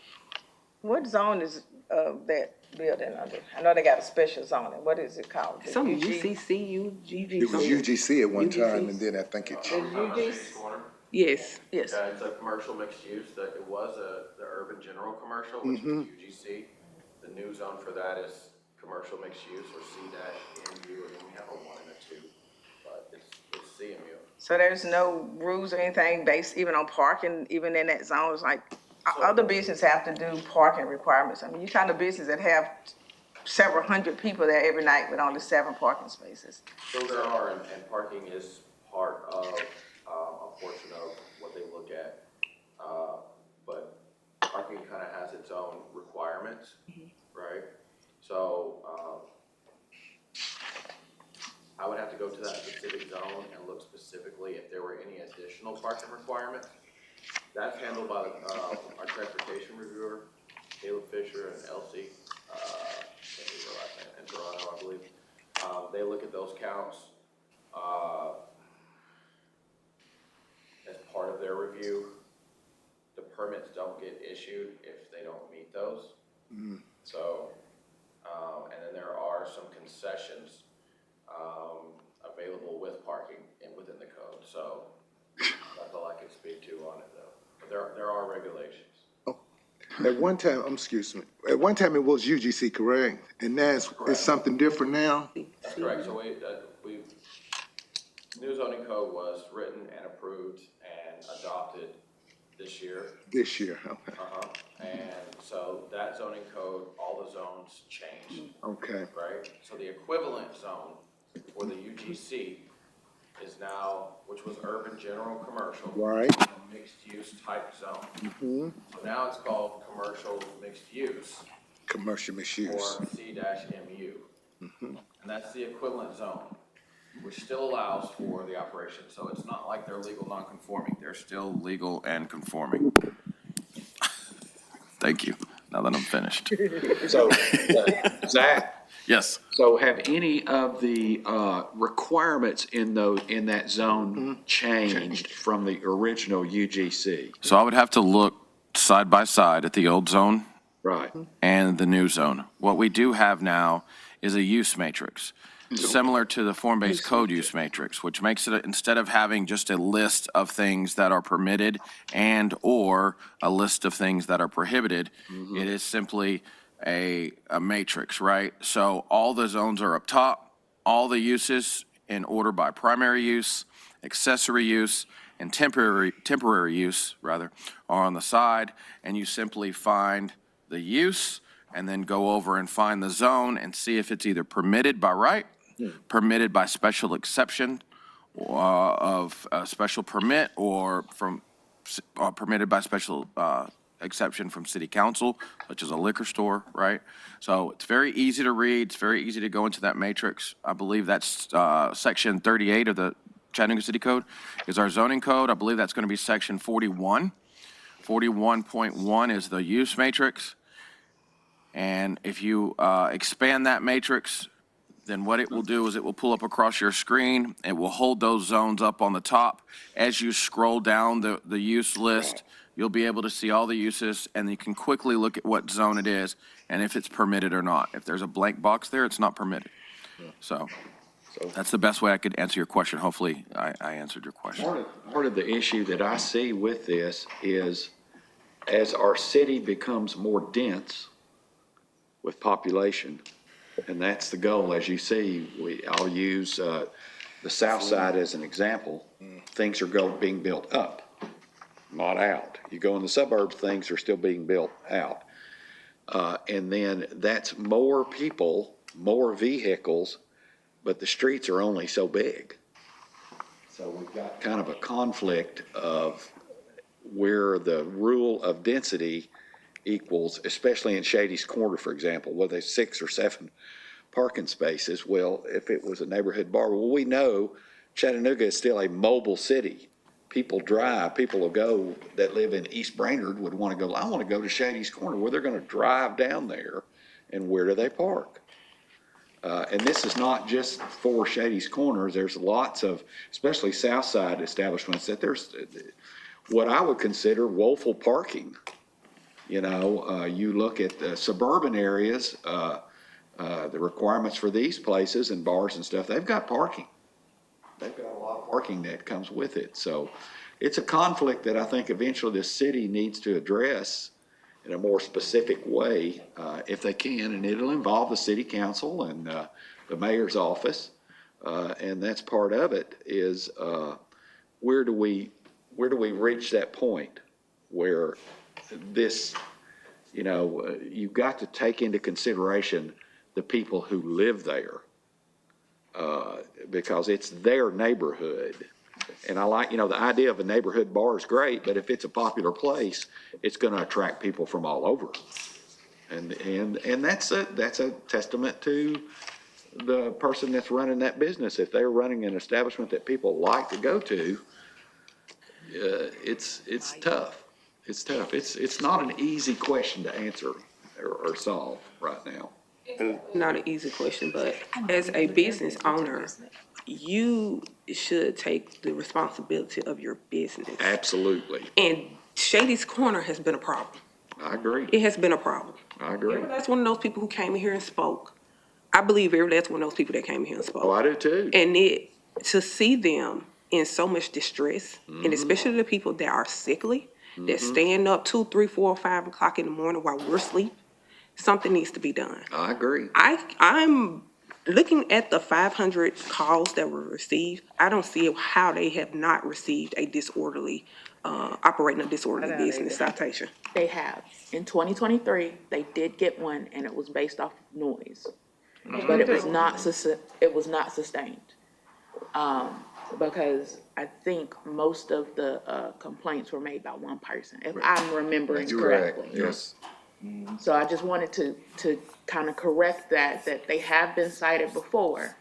What zone is that building under? I know they got a special zoning. What is it called? The some UG? UCC, UGG. It was UGC at one time, UGC. and then I think it The changed. UG's? Corner. Yes. Yes. Yeah, it's a commercial mixed use, that it was the urban general commercial, which is UGC. The new zone for that is commercial mixed use, or C-MU, and then we have a 1 and a 2, but it's CMU. So there's no rules or anything based even on parking, even in that zone? It's like, other businesses have to do parking requirements. I mean, you're talking to businesses that have several hundred people there every night with only 7 parking spaces. So there are, and parking is part of a portion of what they look at. But parking kind of has its own requirements, right? So I would have to go to that specific zone and look specifically if there were any additional parking requirements. That's handled by our transportation reviewer, Caleb Fisher and Elsie, in Toronto, I believe. They look at those counts as part of their review. The permits don't get issued if they don't meet those. So, and then there are some concessions available with parking within the code. So that's all I can speak to on it, though. But there are regulations. At one time, excuse me, at one time it was UGC, correct? And it's something different now? That's correct. So we new zoning code was written and approved and adopted this year. This year, okay. And so that zoning code, all the zones changed, Okay, right? So the equivalent zone for the UGC is now, which was urban general commercial. right. A mixed use type zone. So now it's called commercial mixed use, Commercial misuse. or C-MU. And that's the equivalent zone, which still allows for the operation. So it's not like they're legal non-conforming. They're still legal and conforming. Thank you. Now that I'm finished. So, Zach, Yes. So have any of the requirements in that zone changed from the original UGC? So I would have to look side by side at the old zone Right. and the new zone. What we do have now is a use matrix, similar to the form-based code use matrix, which makes it, instead of having just a list of things that are permitted and/or a list of things that are prohibited, it is simply a matrix, right? So all the zones are up top, all the uses in order by primary use, accessory use, and temporary use, rather, are on the side, and you simply find the use and then go over and find the zone and see if it's either permitted by right, permitted by special exception of a special permit, or permitted by special exception from city council, such as a liquor store, right? So it's very easy to read, it's very easy to go into that matrix. I believe that's section 38 of the Chattanooga City Code is our zoning code. I believe that's going to be section 41. 41.1 is the use matrix. And if you expand that matrix, then what it will do is it will pull up across your screen. It will hold those zones up on the top. As you scroll down the use list, you'll be able to see all the uses, and you can quickly look at what zone it is and if it's permitted or not. If there's a blank box there, it's not permitted. So that's the best way I could answer your question. Hopefully, I answered your question. Part of the issue that I see with this is as our city becomes more dense with population, and that's the goal, as you see, I'll use the south side as an example. Things are being built up, not out. You go in the suburbs, things are still being built out. And then that's more people, more vehicles, but the streets are only so big. So we've got kind of a conflict of where the rule of density equals, especially in Shady's Corner, for example, where there's 6 or 7 parking spaces. Well, if it was a neighborhood bar, well, we know Chattanooga is still a mobile city. People drive, people will go that live in East Brainerd would want to go, I want to go to Shady's Corner. Well, they're going to drive down there, and where do they park? And this is not just for Shady's Corners. There's lots of, especially South Side establishments, that there's what I would consider woeful parking. You know, you look at the suburban areas, the requirements for these places and bars and stuff, they've got parking. They've got a lot of parking that comes with it. So it's a conflict that I think eventually this city needs to address in a more specific way, if they can, and it'll involve the city council and the mayor's office. And that's part of it is where do we reach that point where this, you know, you've got to take into consideration the people who live there, because it's their neighborhood. And I like, you know, the idea of a neighborhood bar is great, but if it's a popular place, it's going to attract people from all over. And that's a testament to the person that's running that business. If they're running an establishment that people like to go to, it's tough. It's tough. It's not an easy question to answer or solve right now. Not an easy question, but as a business owner, you should take the responsibility of your business. Absolutely. And Shady's Corner has been a problem. I agree. It has been a problem. I agree. That's one of those people who came in here and spoke. I believe that's one of those people that came in here and spoke. Oh, I do too. And to see them in so much distress, and especially the people that are sickly, that stand up 2, 3, 4, 5 o'clock in the morning while we're asleep, something needs to be done. I agree. I'm looking at the 500 calls that were received. I don't see how they have not received a operating a disorderly business citation. They have. In 2023, they did get one, and it was based off noise. But it was not sustained. Because I think most of the complaints were made by one person, if I'm remembering correctly. Yes. So I just wanted to kind of correct that they have been cited before.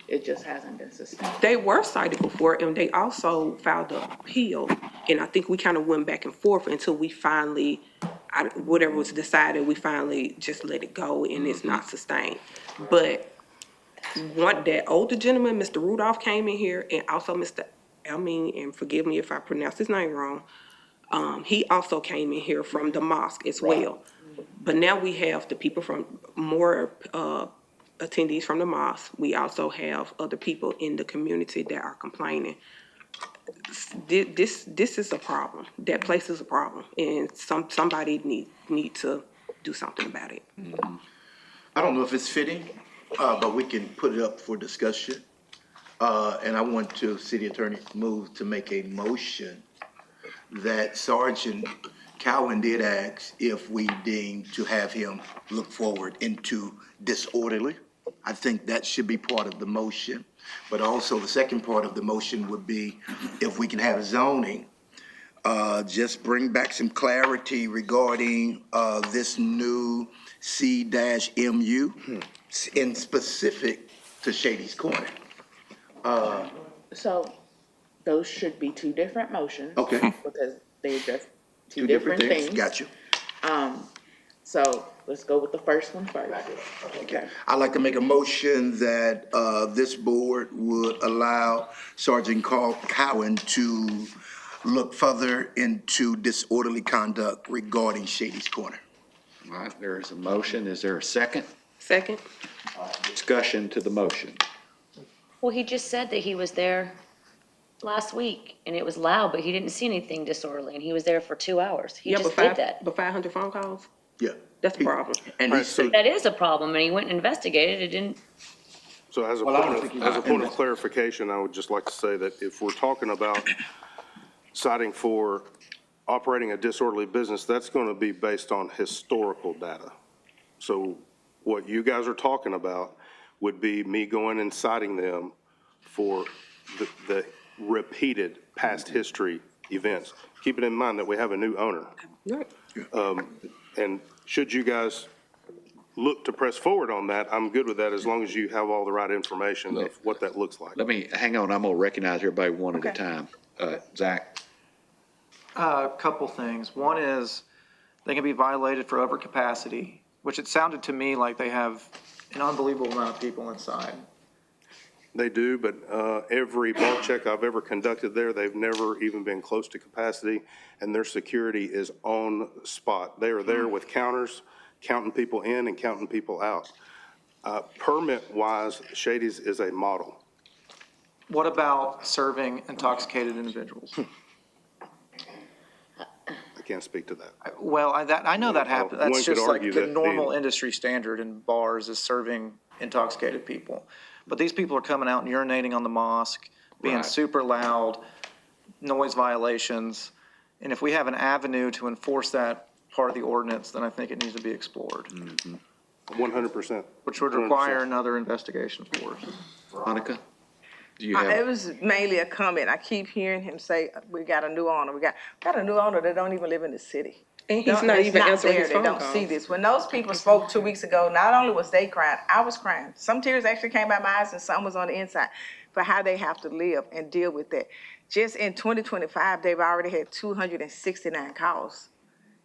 It just hasn't been sustained. They were cited before, and they also filed an appeal, and I think we kind of went back and forth until we finally whatever was decided, we finally just let it go and it's not sustained. But that older gentleman, Mr. Rudolph, came in here, and also Mr. and forgive me if I pronounce his name wrong, he also came in here from the mosque as well. But now we have the people from more attendees from the mosque. We also have other people in the community that are complaining. This is a problem. That place is a problem, and somebody need to do something about it. I don't know if it's fitting, but we can put it up for discussion. And I want to, City Attorney, move to make a motion that Sergeant Cowan did ask if we deem to have him look forward into disorderly. I think that should be part of the motion. But also the second part of the motion would be if we can have zoning, just bring back some clarity regarding this new C-MU in specific to Shady's Corner. So those should be two different motions. Okay. Because they address two different different things. Got you. So let's go with the first one first. Okay. I'd like to make a motion that this board would allow Sergeant Cowan to look further into disorderly conduct regarding Shady's Corner. All right, there is a motion. Is there a second? Second? Discussion to the motion. Well, he just said that he was there last week and it was loud, but he didn't see anything disorderly and he was there for 2 hours. He just did that. But 500 phone calls? Yeah. That's a problem. And he said, That is a problem and he went and investigated. It didn't, So as a point of clarification, I would just like to say that if we're talking about citing for operating a disorderly business, that's going to be based on historical data. So what you guys are talking about would be me going and citing them for the repeated past history events. Keeping in mind that we have a new owner. Right. And should you guys look to press forward on that, I'm good with that as long as you have all the right information of what that looks like. Let me, hang on, I'm gonna recognize everybody one at a Okay. time. Zach? A couple things. One is they can be violated for overcapacity, which it sounded to me like they have an unbelievable amount of people inside. They do, but every bar check I've ever conducted there, they've never even been close to capacity, and their security is on spot. They are there with counters, counting people in and counting people out. Permit-wise, Shady's is a model. What about serving intoxicated individuals? I can't speak to that. Well, I know that happens. One That's could just like argue the that normal being- industry standard in bars is serving intoxicated people. But these people are coming out and urinating on the mosque, being Right. super loud, noise violations. And if we have an avenue to enforce that part of the ordinance, then I think it needs to be explored, 100%. which would require another investigation for us. Veronica? Do you It have, was mainly a comment. I keep hearing him say, we got a new owner. We got a new owner that don't even live in the city. And he's Don't- not that's even answering there. his They phone don't see calls. this. When those people spoke 2 weeks ago, not only was they crying, I was crying. Some tears actually came out my eyes and some was on the inside for how they have to live and deal with that. Just in 2025, they've already had 269 calls.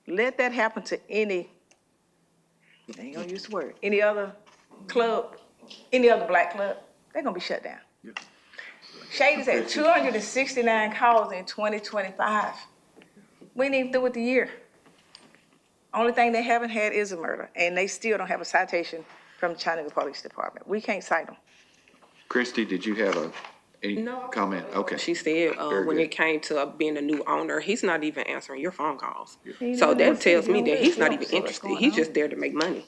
Let that happen to any, I ain't gonna use the word, any other club, any other black club, they're gonna be shut down. Shady's had 269 calls in 2025. We ain't even through with the year. Only thing they haven't had is a murder, and they still don't have a citation from the Chattanooga Police Department. We can't cite them. Christie, did you have any No. comment? Okay. She said, Very when good. it came to being a new owner, he's not even answering your phone calls. He So don't know that what city tells me he that lives. he's He not don't even see what's interested. going He's on. just there to make money.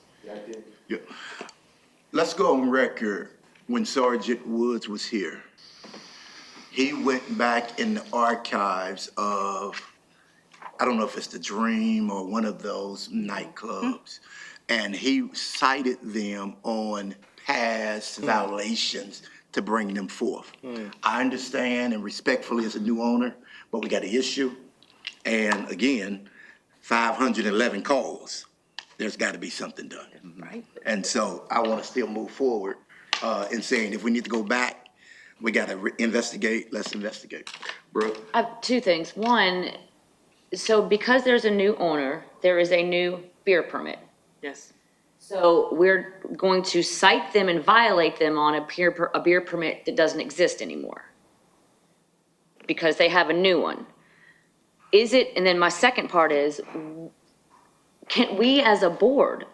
yeah. Let's go on record. When Sergeant Woods was here, he went back in the archives of, I don't know if it's the Dream or one of those nightclubs, and he cited them on past violations to bring them forth. I understand and respectfully as a new owner, but we got an issue. And again, 511 calls. There's got to be something done. Right. And so I want to still move forward in saying if we need to go back, we got to investigate, let's investigate. Brooke? I have two things. One, so because there's a new owner there is a new beer permit. Yes. So we're going to cite them and violate them on a beer permit that doesn't exist anymore. Because they have a new one. Is it, and then my second part is, can we as a board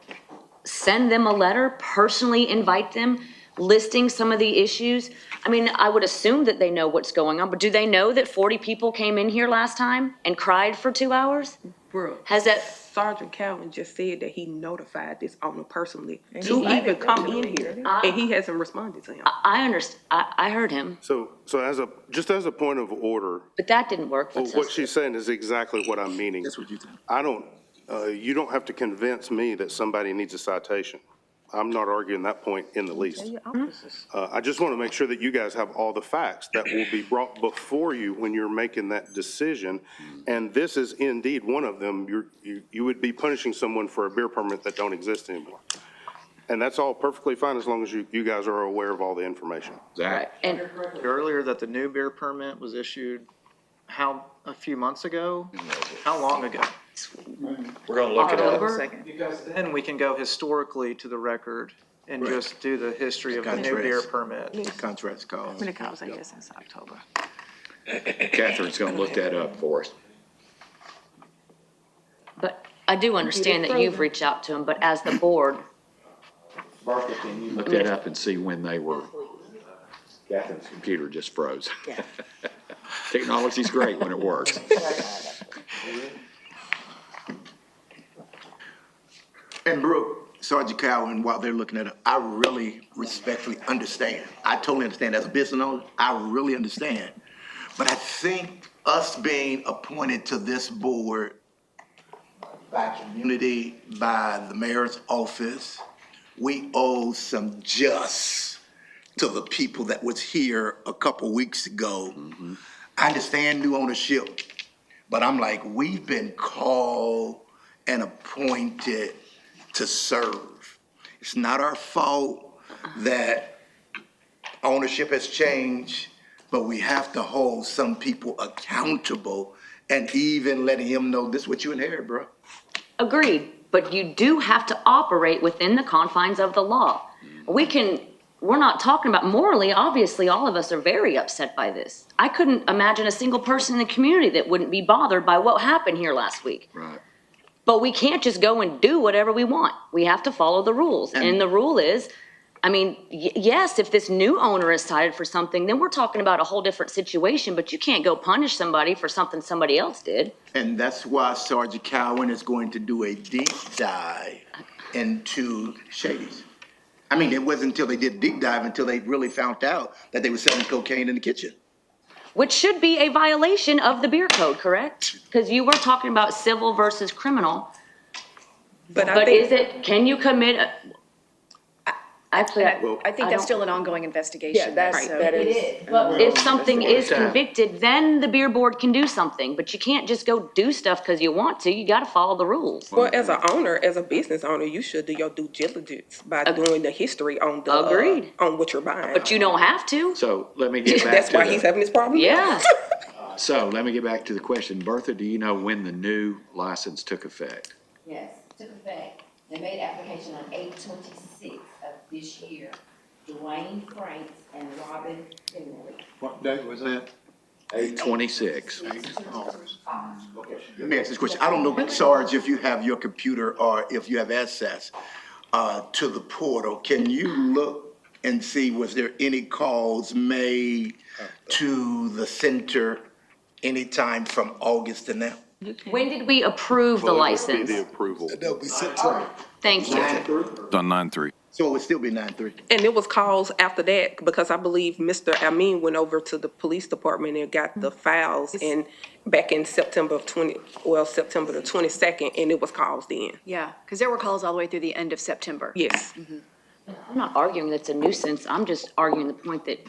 send them a letter, personally invite them, listing some of the issues? I mean, I would assume that they know what's going on, but do they know that 40 people came in here last time and cried for 2 hours? Brooke, Has that, Sergeant Calvin just said that he notified this owner personally And to he even come in invited here, them. and he hasn't responded to him. I understand, I heard him, So just as a point of order, but that didn't work. well, what she's saying is exactly what I'm meaning. That's what you think. You don't have to convince me that somebody needs a citation. I'm not arguing that point in the least. I just want to make sure that you guys have all the facts that will be brought before you when you're making that decision. And this is indeed one of them. You would be punishing someone for a beer permit that don't exist anymore. And that's all perfectly fine as long as you guys are aware of all the information. Zach? And Earlier that the new beer permit was issued, a few months ago? How long ago? We're gonna look it up. October? Second. Because then we can go historically to the record and just do the history of the new beer permit. The contract's called. When it comes, I guess, since October. Catherine's gonna look that up for us. But I do understand that you've reached out to them, but as the board, Martha, can you look that up and see when they were? Catherine's computer just froze. Technology's great when it works. And Brooke, Sergeant Cowan, while they're looking at it, I really respectfully understand. I totally understand as a business owner, I really understand. But I think us being appointed to this board by community, by the mayor's office, we owe some just to the people that was here a couple weeks ago. I understand new ownership, but I'm like, we've been called and appointed to serve. It's not our fault that ownership has changed, but we have to hold some people accountable and even letting him know this is what you inherit, bro. agreed, but you do have to operate within the confines of the law. We're not talking about morally, obviously, all of us are very upset by this. I couldn't imagine a single person in the community that wouldn't be bothered by what happened here last week. Right. But we can't just go and do whatever we want. We have to follow the rules. And the rule is, I mean, yes, if this new owner is cited for something, then we're talking about a whole different situation, but you can't go punish somebody for something somebody else did. And that's why Sergeant Cowan is going to do a deep dive into Shady's. I mean, it wasn't until they did a deep dive until they really found out that they were selling cocaine in the kitchen. Which should be a violation of the beer code, correct? Because you were talking about civil versus criminal. But I But think. is it, can you commit, actually, I think that's still an ongoing investigation. Yeah, that's, so- that It is. is, but if something is time. convicted, then the beer board can do something. But you can't just go do stuff because you want to. You got to follow the rules. Well, as an owner, as a business owner, you should do your due diligence by doing the history on the. Agreed. On what you're buying. But you don't have to. So let me get back That's to why he's having this problem. Yeah. So let me get back to the question. Bertha, do you know when the new license took effect? yes, took effect. They made application on 8/26 of this year. Dwayne Franks and Robin Finley. What date was that? 8/26. Let me ask this question. I don't know, Sarge, if you have your computer or if you have access to the portal. Can you look and see, was there any calls made to the center anytime from August to now? When did we approve the Well, it would be license? the approval. That'll be September. Thank you. On 9/3. So it would still be 9/3. And it was calls after that, because I believe Mr. Amin went over to the police department and got the files in, back in September the 22nd, and it was calls then. Yeah, because there were calls all the way through the end of September. Yes. I'm not arguing that's a nuisance. I'm just arguing the point that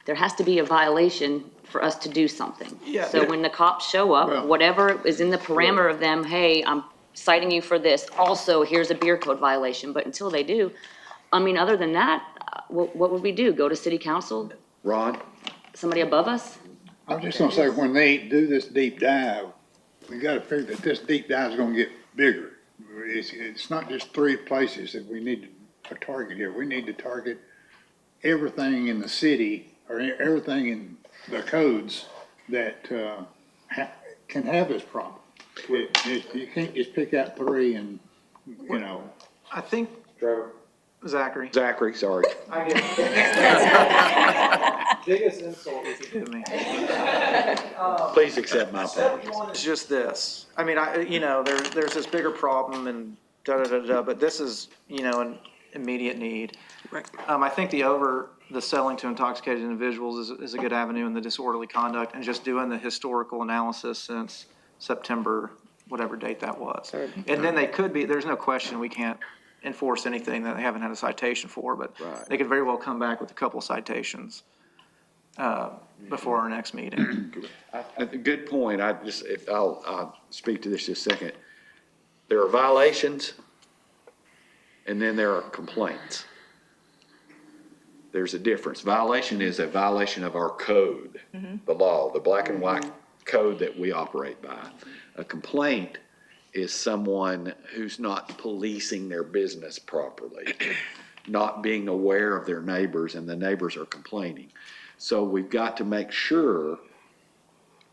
there has to be a violation for us to do something. Yeah. So when the cops show up, whatever is in the parameter of them, hey, I'm citing you for this. Also, here's a beer code violation. But until they do, I mean, other than that, what would we do? Go to city council? Ron? Somebody above us? I was just gonna say, when they do this deep dive, we gotta figure that this deep dive is gonna get bigger. It's not just 3 places that we need to target here. We need to target everything in the city, or everything in the codes that, can have this problem. You can't just pick out 3 and, you know. I think, Zachary. Zachary, sorry. I get it. Biggest insult you could give me. Please accept my apologies. It's just this. I mean, there's this bigger problem and da-da-da-da, but this is, an immediate need. Right. I think the selling to intoxicated individuals is a good avenue in the disorderly conduct, and just doing the historical analysis since September, whatever date that was. And then there's no question we can't enforce anything that they haven't had a citation for, but Right. they could very well come back with a couple citations before our next meeting. Good point. I'll speak to this just a second. There are violations, and then there are complaints. There's a difference. Violation is a violation of our code, the law, the black and white code that we operate by. A complaint is someone who's not policing their business properly, not being aware of their neighbors, and the neighbors are complaining. So we've got to make sure,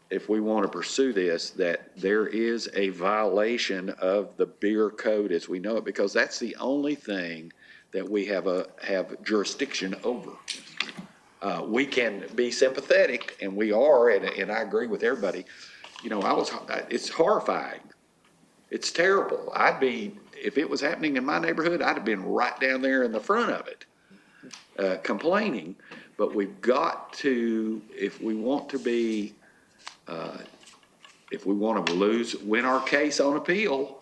if we want to pursue this, that there is a violation of the beer code as we know it, because that's the only thing that we have jurisdiction over. We can be sympathetic, and we are, and I agree with everybody. It's horrifying. It's terrible. If it was happening in my neighborhood, I'd have been right down there in the front of it, complaining. But we've got to, if we want to win our case on appeal,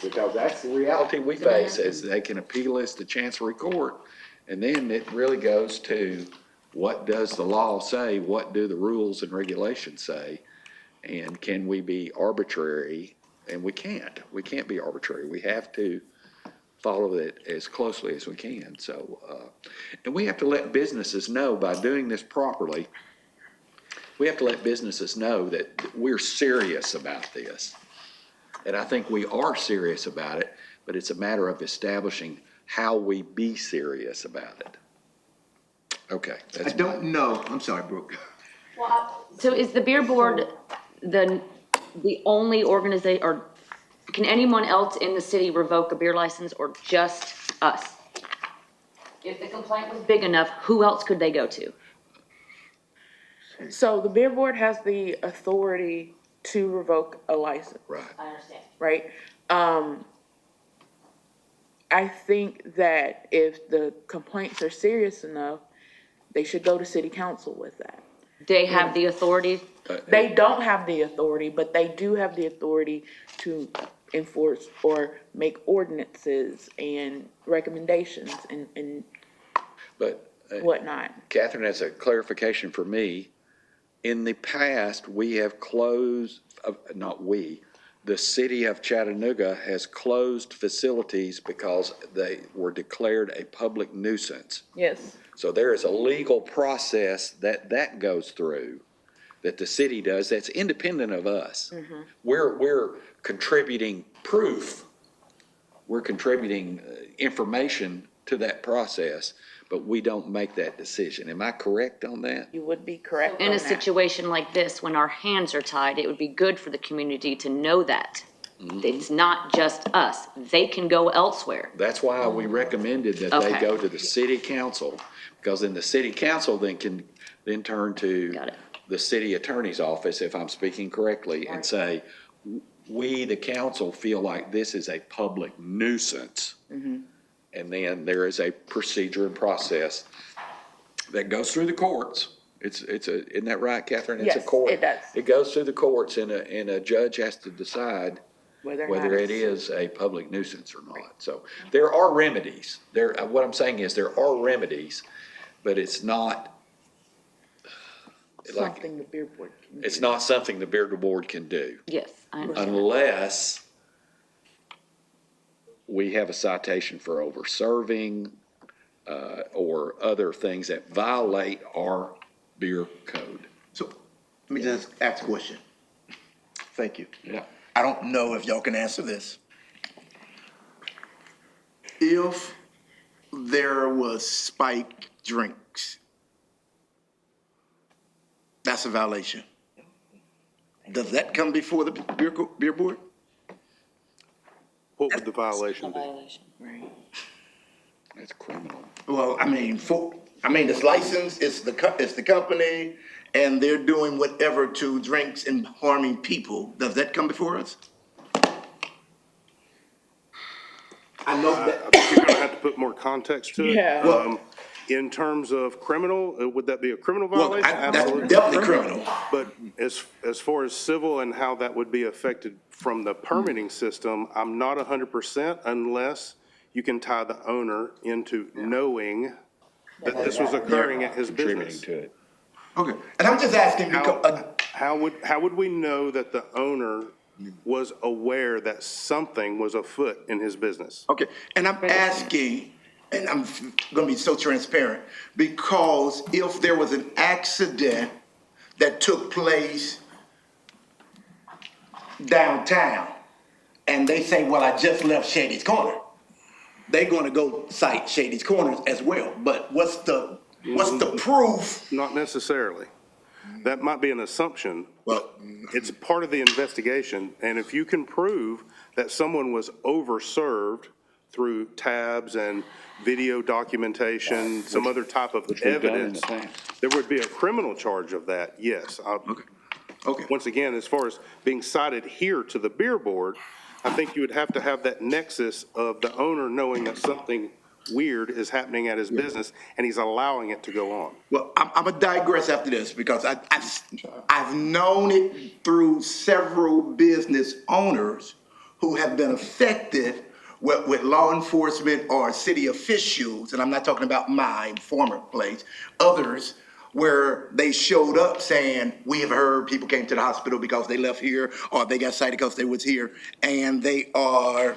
because that's the reality we face, is they can appeal us to Chancery Court. And then it really goes to, what does the law say? What do the rules and regulations say? And can we be arbitrary? And we can't. We can't be arbitrary. We have to follow it as closely as we can. So, and we have to let businesses know, by doing this properly, we have to let businesses know that we're serious about this. And I think we are serious about it, but it's a matter of establishing how we be serious about it. Okay. I don't know, I'm sorry, Brooke. So is the beer board the only organization, or can anyone else in the city revoke a beer license, or just us? If the complaint was big enough, who else could they go to? So the beer board has the authority to revoke a license. Right. I understand. Right? I think that if the complaints are serious enough, they should go to city council with that. They have the authority? They don't have the authority, but they do have the authority to enforce or make ordinances and recommendations and But whatnot. Catherine, as a clarification for me, in the past, we have closed, the city of Chattanooga has closed facilities because they were declared a public nuisance. Yes. So there is a legal process that goes through, that the city does, that's independent of us. We're contributing proof, we're contributing information to that process, but we don't make that decision. Am I correct on that? You would be correct In on a that. situation like this, when our hands are tied, it would be good for the community to know that. It's not just us. They can go elsewhere. That's why we recommended that they Okay. go to the city council, because then the city council then can turn to Got it. the city attorney's office, if I'm speaking correctly, and say, we, the council, feel like this is a public nuisance. And then there is a procedure and process that goes through the courts. Isn't that right, Catherine? It's a Yes, court. it does. It goes through the courts, and a judge has to decide Whether whether it is a public nuisance or not. So there are remedies. What I'm saying is there are remedies, but it's not something the beer board can do. it's not something the beer board can do Yes, I understand. unless we have a citation for over-serving, or other things that violate our beer code. So, let me just ask a question. Thank you. Yeah. I don't know if y'all can answer this. If there was spiked drinks, that's a violation. Does that come before the beer board? What would the violation be? That's criminal. Well, it's licensed, it's the company, and they're doing whatever to drinks and harming people. Does that come before us? I know I that. think you're gonna have to put more context to it. Yeah. In terms of criminal, would that be a criminal Well, violation? that's Absolutely. definitely criminal. But as far as civil and how that would be affected from the permitting system, I'm not 100% unless you can tie the owner into knowing that this was occurring at his Contributing business. to it. Okay, and I'm just asking because, How would we know that the owner was aware that something was afoot in his business? okay, and I'm asking, and I'm gonna be so transparent, because if there was an accident that took place downtown, and they say, well, I just left Shady's Corner, they're gonna go cite Shady's Corners as well, but what's the proof? Not necessarily. That might be an assumption. Well, It's part of the investigation, and if you can prove that someone was overserved through tabs and video documentation, some other type of Which we've done in evidence, the past. there would be a criminal charge of that, yes. Okay. Once again, as far as being cited here to the beer board, I think you would have to have that nexus of the owner knowing that something weird is happening at his business, and he's allowing it to go on. Well, I'm gonna digress after this because I've known it through several business owners who have been affected with law enforcement or city officials, and I'm not talking about my former place, others where they showed up saying, we have heard people came to the hospital because they left here or they got cited because they was here, and they are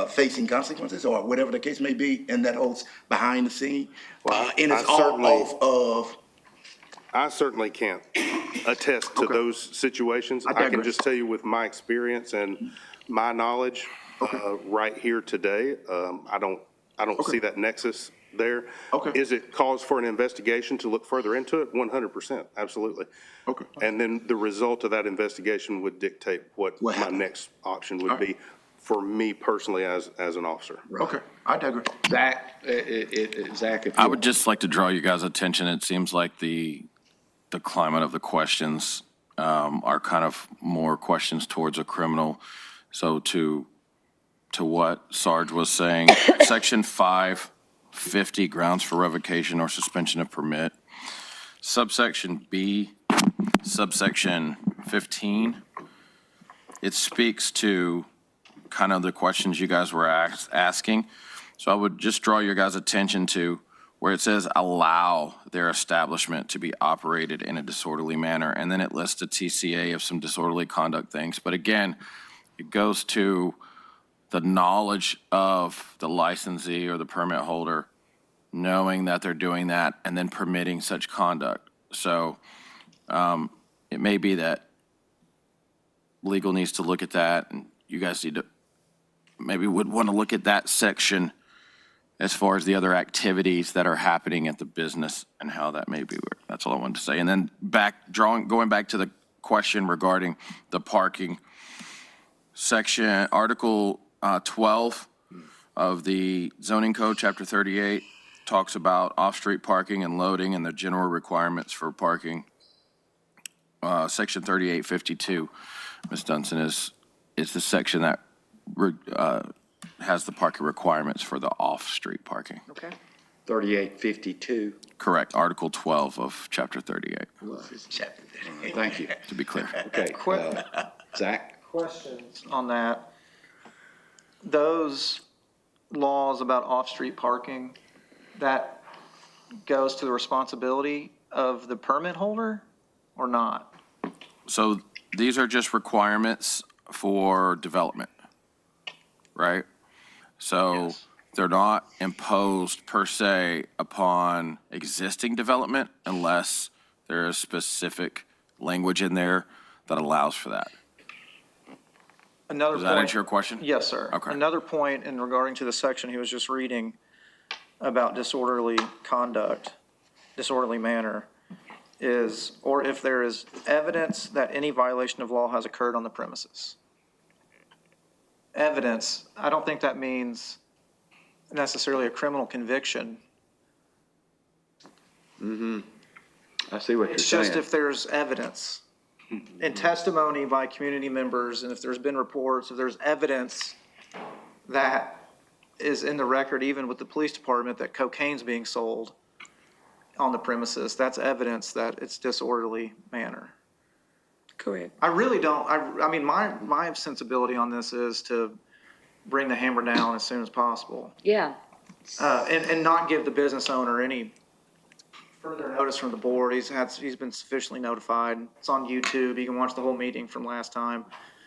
facing consequences or whatever the case may be in that whole behind the scene. And it's all off of. I certainly can't attest to those situations. I can just tell you with my experience and my knowledge, right here today, I don't see that nexus there. Okay. Is it cause for an investigation to look further into it? 100%, absolutely. Okay. And then the result of that investigation would dictate what my happens? next option would be for me personally as an officer. Okay, I digress. Zach, Zach, if I you, would just like to draw you guys' attention. It seems like the climate of the questions are kind of more questions towards a criminal. So to what Sarge was saying, Section 550, grounds for revocation or suspension of permit. Subsection B, subsection 15, it speaks to kind of the questions you guys were asking. So I would just draw your guys' attention to where it says allow their establishment to be operated in a disorderly manner. And then it lists a TCA of some disorderly conduct things. But again, it goes to the knowledge of the licensee or the permit holder, knowing that they're doing that and then permitting such conduct. So it may be that legal needs to look at that, and you guys need to maybe would want to look at that section as far as the other activities that are happening at the business and how that may be. That's all I wanted to say. And then going back to the question regarding the parking section, Article 12 of the zoning code, Chapter 38, talks about off-street parking and loading and the general requirements for parking. Section 3852, Ms. Dunson, is the section that has the parking requirements for the off-street parking. Okay. 3852. Correct, Article 12 of Chapter 38, Thank you. to be clear. Okay, Zach? Questions on that. Those laws about off-street parking, that goes to the responsibility of the permit holder or not? So these are just requirements for development, right? So they're not imposed per se upon existing development unless there is specific language in there that allows for that. Another Does that point. answer your question? Yes, sir. Okay. Another point in regarding to the section he was just reading about disorderly conduct, disorderly manner, is, or if there is evidence that any violation of law has occurred on the premises. Evidence, I don't think that means necessarily a criminal conviction. I see what you're It's saying. just if there's evidence and testimony by community members, and if there's been reports, if there's evidence that is in the record, even with the police department, that cocaine's being sold on the premises, that's evidence that it's disorderly manner. Correct. I really don't, I mean, my sensibility on this is to bring the hammer down as soon as possible. Yeah. And not give the business owner any further notice from the board. He's been sufficiently notified. It's on YouTube. You can watch the whole meeting from last time.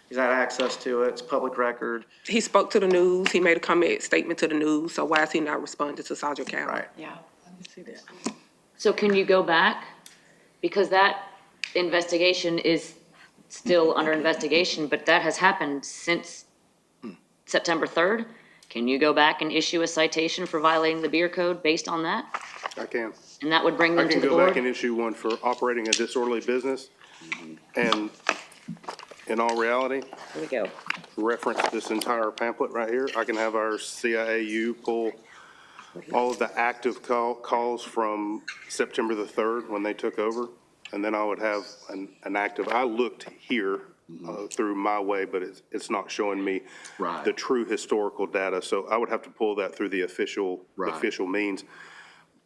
He's had access to it. It's public record. He spoke to the news. He made a comment statement to the news. So why is he not responding to Sergeant Cowan? Right. Yeah, let me see that. So can you go back? Because that investigation is still under investigation, but that has happened since September 3rd. Can you go back and issue a citation for violating the beer code based on that? I can. And that would bring I them to can the go back board? and issue one for operating a disorderly business. And in all reality, Here we go. reference this entire pamphlet right here. I can have our CIAU pull all of the active calls from September the 3rd when they took over. And then I would have an active, I looked here through my way, but it's not showing me Right. the true historical data. So I would have to pull that through the official means.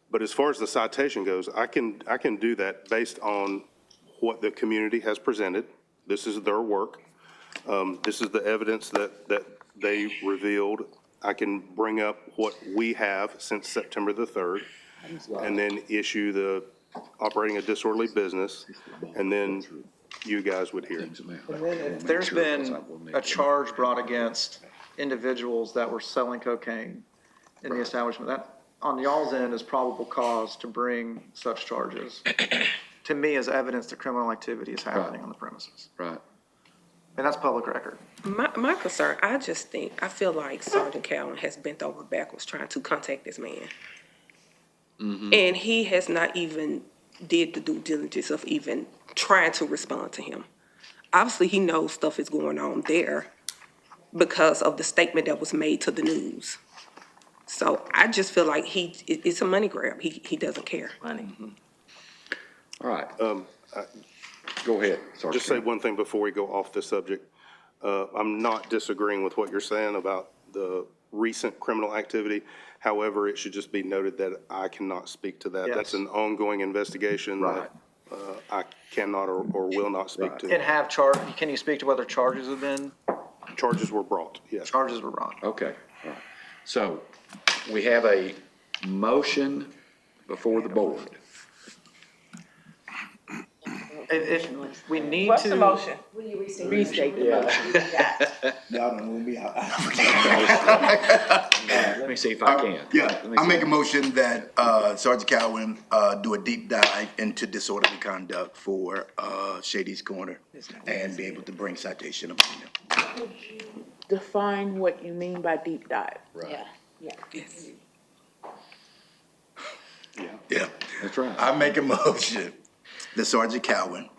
But as far as the citation goes, I can do that based on what the community has presented. This is their work. This is the evidence that they revealed. I can bring up what we have since September the 3rd, and then issue the operating a disorderly business, and then you guys would hear it. And then if there's been a charge brought against individuals that were selling cocaine in the establishment, that on y'all's end is probable cause to bring such charges. To me, as evidence that criminal activity is happening on the premises. Right. And that's public record. My concern, I feel like Sergeant Cowan has bent over backwards trying to contact this man. And he has not even did the due diligence of even trying to respond to him. Obviously, he knows stuff is going on there because of the statement that was made to the news. So I just feel like it's a money grab. He doesn't care. Money. All right. Go ahead. Sorry. Just say one thing before we go off the subject. I'm not disagreeing with what you're saying about the recent criminal activity. However, it should just be noted that I cannot speak to that. Yes. That's an ongoing investigation that I cannot or will not speak to. And can you speak to whether charges have been? Charges were brought, yes. Charges were brought. Okay. All right. So we have a motion before the board. If we need to. What's the motion? Restate the motion. Y'all don't move me out. Let me see if I can. Yeah, Let me I see. make a motion that Sergeant Cowan do a deep dive into disorderly conduct for Shady's Corner and be able to bring citation upon him. Define what you mean by deep dive. Yeah. Yeah. That's right. I make a motion that Sergeant Cowan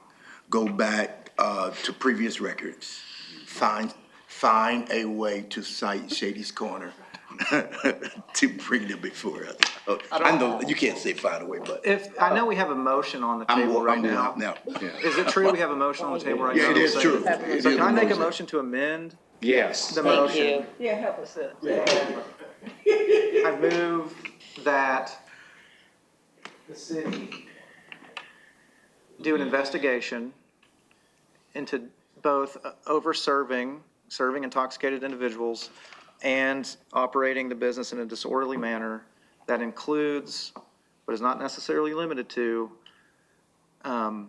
go back to previous records, find a way to cite Shady's Corner to bring them before us. I know, you can't say find a way, but. I know we have a motion on the table right now. Is it true we have a motion on the table right now? Yeah, it is true. So can I make a motion to amend Yes. the motion? Yeah, help us out. I move that the city do an investigation into both serving intoxicated individuals and operating the business in a disorderly manner that includes, but is not necessarily limited to, the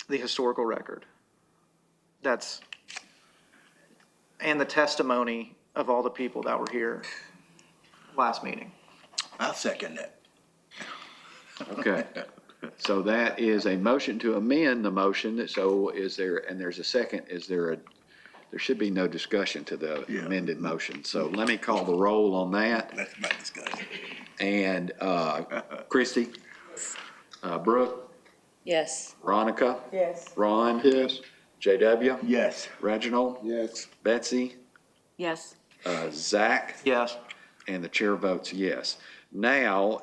historical record. And the testimony of all the people that were here last meeting. I'll second that. Okay. So that is a motion to amend the motion. So is there, and there's a second, there should be no discussion to the amended motion. So let me call the roll on that. That's my discussion. And, Christie? Brooke? Yes. Veronica? Yes. Ron? Yes. JW? Yes. Reginald? Yes. Betsy? Yes. Zach? Yes. And the chair votes yes. Now,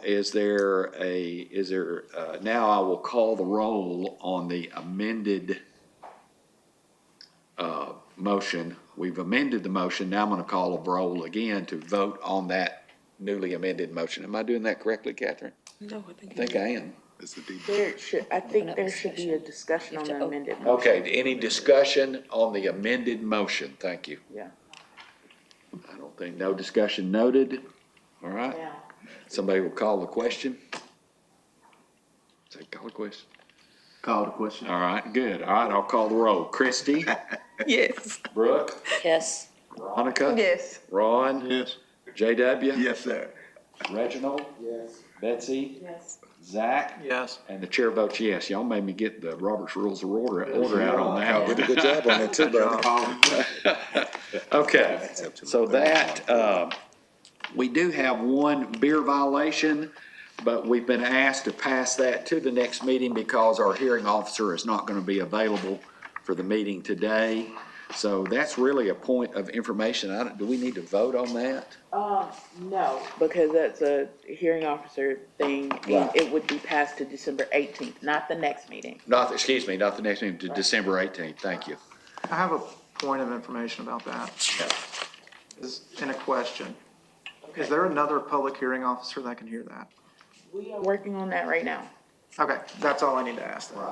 now I will call the roll on the amended motion. We've amended the motion. Now I'm going to call a roll again to vote on that newly amended motion. Am I doing that correctly, Catherine? No, I think I am. I think there should be a discussion on the amended motion. Okay, any discussion on the amended motion? Thank you. Yeah. I don't think, no discussion noted. All right. Yeah. Somebody will call the question. Say, call the question. Call the question. All right, good. All right, I'll call the roll. Christie? Yes. Brooke? Yes. Veronica? Yes. Ron? Yes. JW? Yes, sir. Reginald? Yes. Betsy? Yes. Zach? Yes. And the chair votes yes. Y'all made me get the Robert's Rules of Order out on that. Did a good job on that too, brother. Okay, so that, we do have one beer violation, but we've been asked to pass that to the next meeting because our hearing officer is not going to be available for the meeting today. So that's really a point of information. Do we need to vote on that? No, because that's a hearing officer thing, and Right. it would be passed to December 18th, not the next meeting. Not the next meeting, to December 18th. Thank you. I have a point of information about that. In a question. Is there another public hearing officer that can hear that? We are working on that right now. Okay, that's all I need to ask then.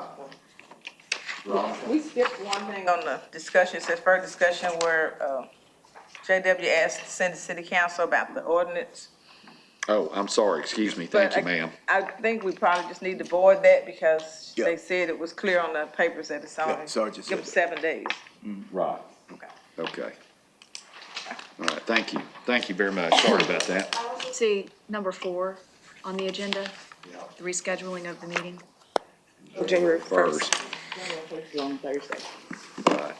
We skipped one thing on the discussion, it says further discussion where, JW asked to send the city council about the ordinance. Oh, I'm sorry. Excuse me. Thank But you, ma'am. I think we probably just need to void that because Yeah. they said it was clear on the papers that it's Yeah, on. Sergeant Give them said 7 days. Right. Okay. Okay. All right, thank you. Thank you very much. Sorry about that. See, number 4 on the agenda, the rescheduling of the meeting. January First. On Thursday. Right.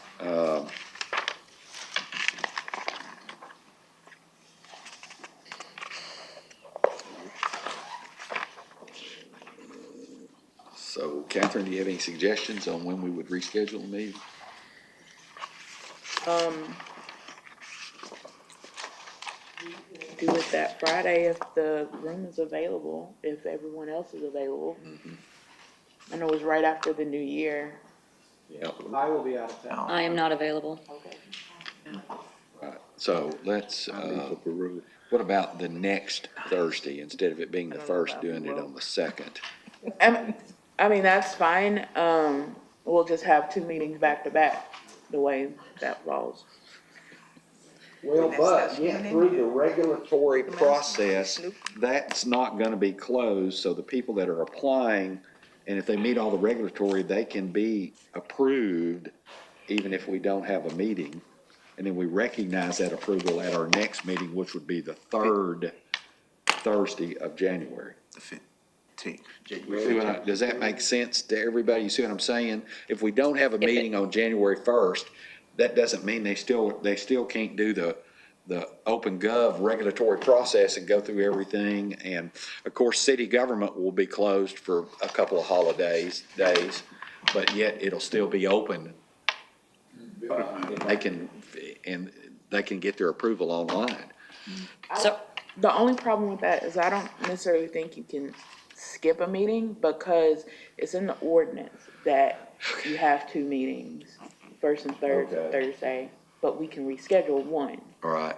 So Catherine, do you have any suggestions on when we would reschedule the meeting? Do it that Friday if the room is available, if everyone else is available. I know it's right after the new year. Yep. I will be out of town. I am not available. Okay. Right. So let's, what about the next Thursday, instead of it being the first, doing it on the second? I mean, that's fine. We'll just have 2 meetings back to back, the way that falls. Well, but yet through the regulatory process, that's not gonna be closed, so the people that are applying, and if they meet all the regulatory, they can be approved even if we don't have a meeting. And then we recognize that approval at our next meeting, which would be the 3rd Thursday of January. The 15th. See what does that make sense to everybody? You see what I'm saying? If we don't have a meeting on January 1st, that doesn't mean they still can't do the open gov regulatory process and go through everything. And of course, city government will be closed for a couple of days, but yet it'll still be open. And they can get their approval online. So, The only problem with that is I don't necessarily think you can skip a meeting because it's in the ordinance that you have 2 meetings, first and third Thursday, but we can reschedule one. All right.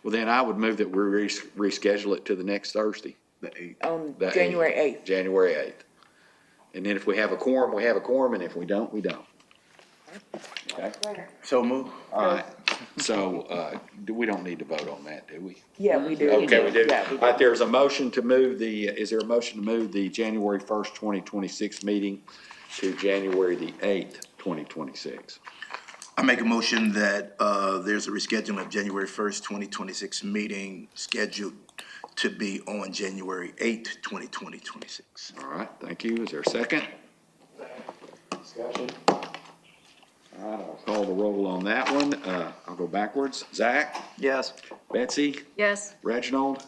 Well, then I would move that we reschedule it to the next Thursday. The 8th. On The January 8th. January 8th. And then if we have a quorum, we have a quorum, and if we don't, we don't. Okay? So move. All right. So, we don't need to vote on that, do we? Yeah, we do. Okay, we do. Yeah, we All right, there's a motion to move is there a motion to move the January 1st, 2026 meeting to January the 8th, 2026? I make a motion that there's a rescheduling of January 1st, 2026 meeting scheduled to be on January 8th, 2026. All right, thank you. Is there a second? Discussion? All right, I'll call the roll on that one. I'll go backwards. Zach? Yes. Betsy? Yes. Reginald?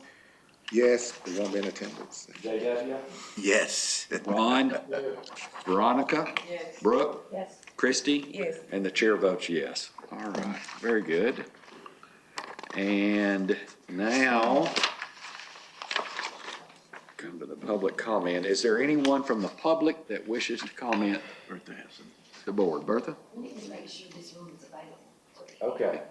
Yes, we won't be in attendance. JW? Yes. Ron? Veronica? Yes. Brooke? Yes. Christie? Yes. And the chair votes yes. All right, very good. And now, come to the public comment. Is there anyone from the public that wishes to comment? Bertha has some. The board. Bertha? We need to make sure this room is available. Okay.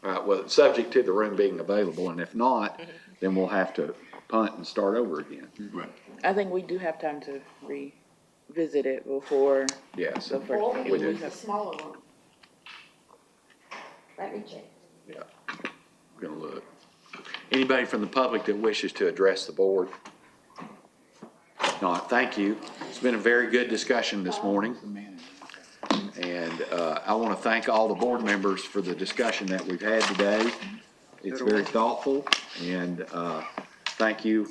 All right, well, subject to the room being available, and if not, then we'll have to punt and start over again. Right. I think we do have time to revisit it before Yes, the Or first we we meeting. do. use a smaller room. Let me check. Yeah. We're gonna look. Anybody from the public that wishes to address the board? Not, thank you. It's been a very good discussion this morning. And I want to thank all the board members for the discussion that we've had today. It's very thoughtful, and thank you,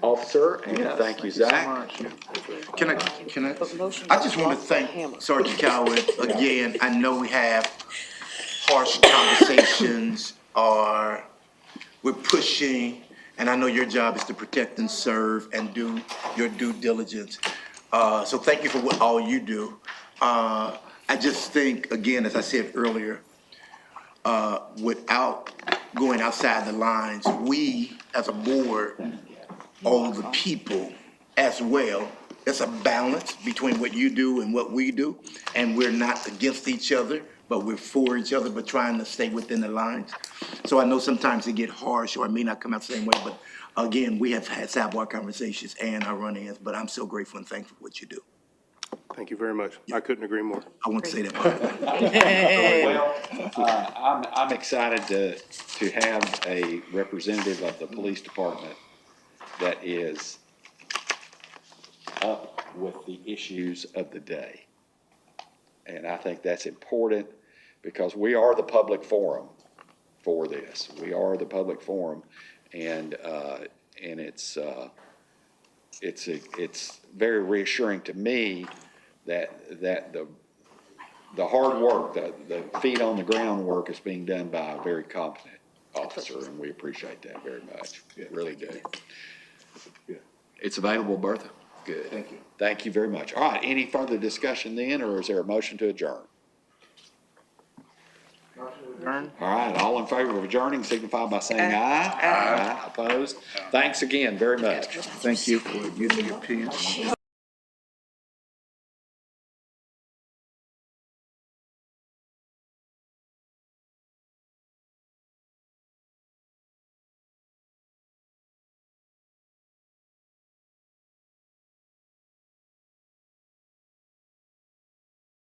Officer, and thank you, Zach. Can I just want to thank Sergeant Coward again. I know we have harsh conversations, or we're pushing, and I know your job is to protect and serve and do your due diligence. So thank you for what all you do. I just think, again, as I said earlier, without going outside the lines, we as a board owe the people as well. It's a balance between what you do and what we do, and we're not against each other, but we're for each other, but trying to stay within the lines. So I know sometimes it get harsh, or it may not come out the same way, but again, we have had sidebar conversations and our run-ins, but I'm so grateful and thankful for what you do. Thank you very much. I couldn't agree more. I want to say that. Well, I'm excited to have a representative of the police department that is up with the issues of the day. And I think that's important because we are the public forum for this. We are the public forum, and it's very reassuring to me that the hard work, the feet on the ground work is being done by a very competent officer, and we appreciate that very much. Really do. It's available, Bertha? Good. Thank you. Thank you very much. All right, any further discussion then, or is there a motion to adjourn? Adjourn. All right, all in favor of adjourning signify by saying aye. Aye. Opposed? Thanks again very much. Thank you for using your pen.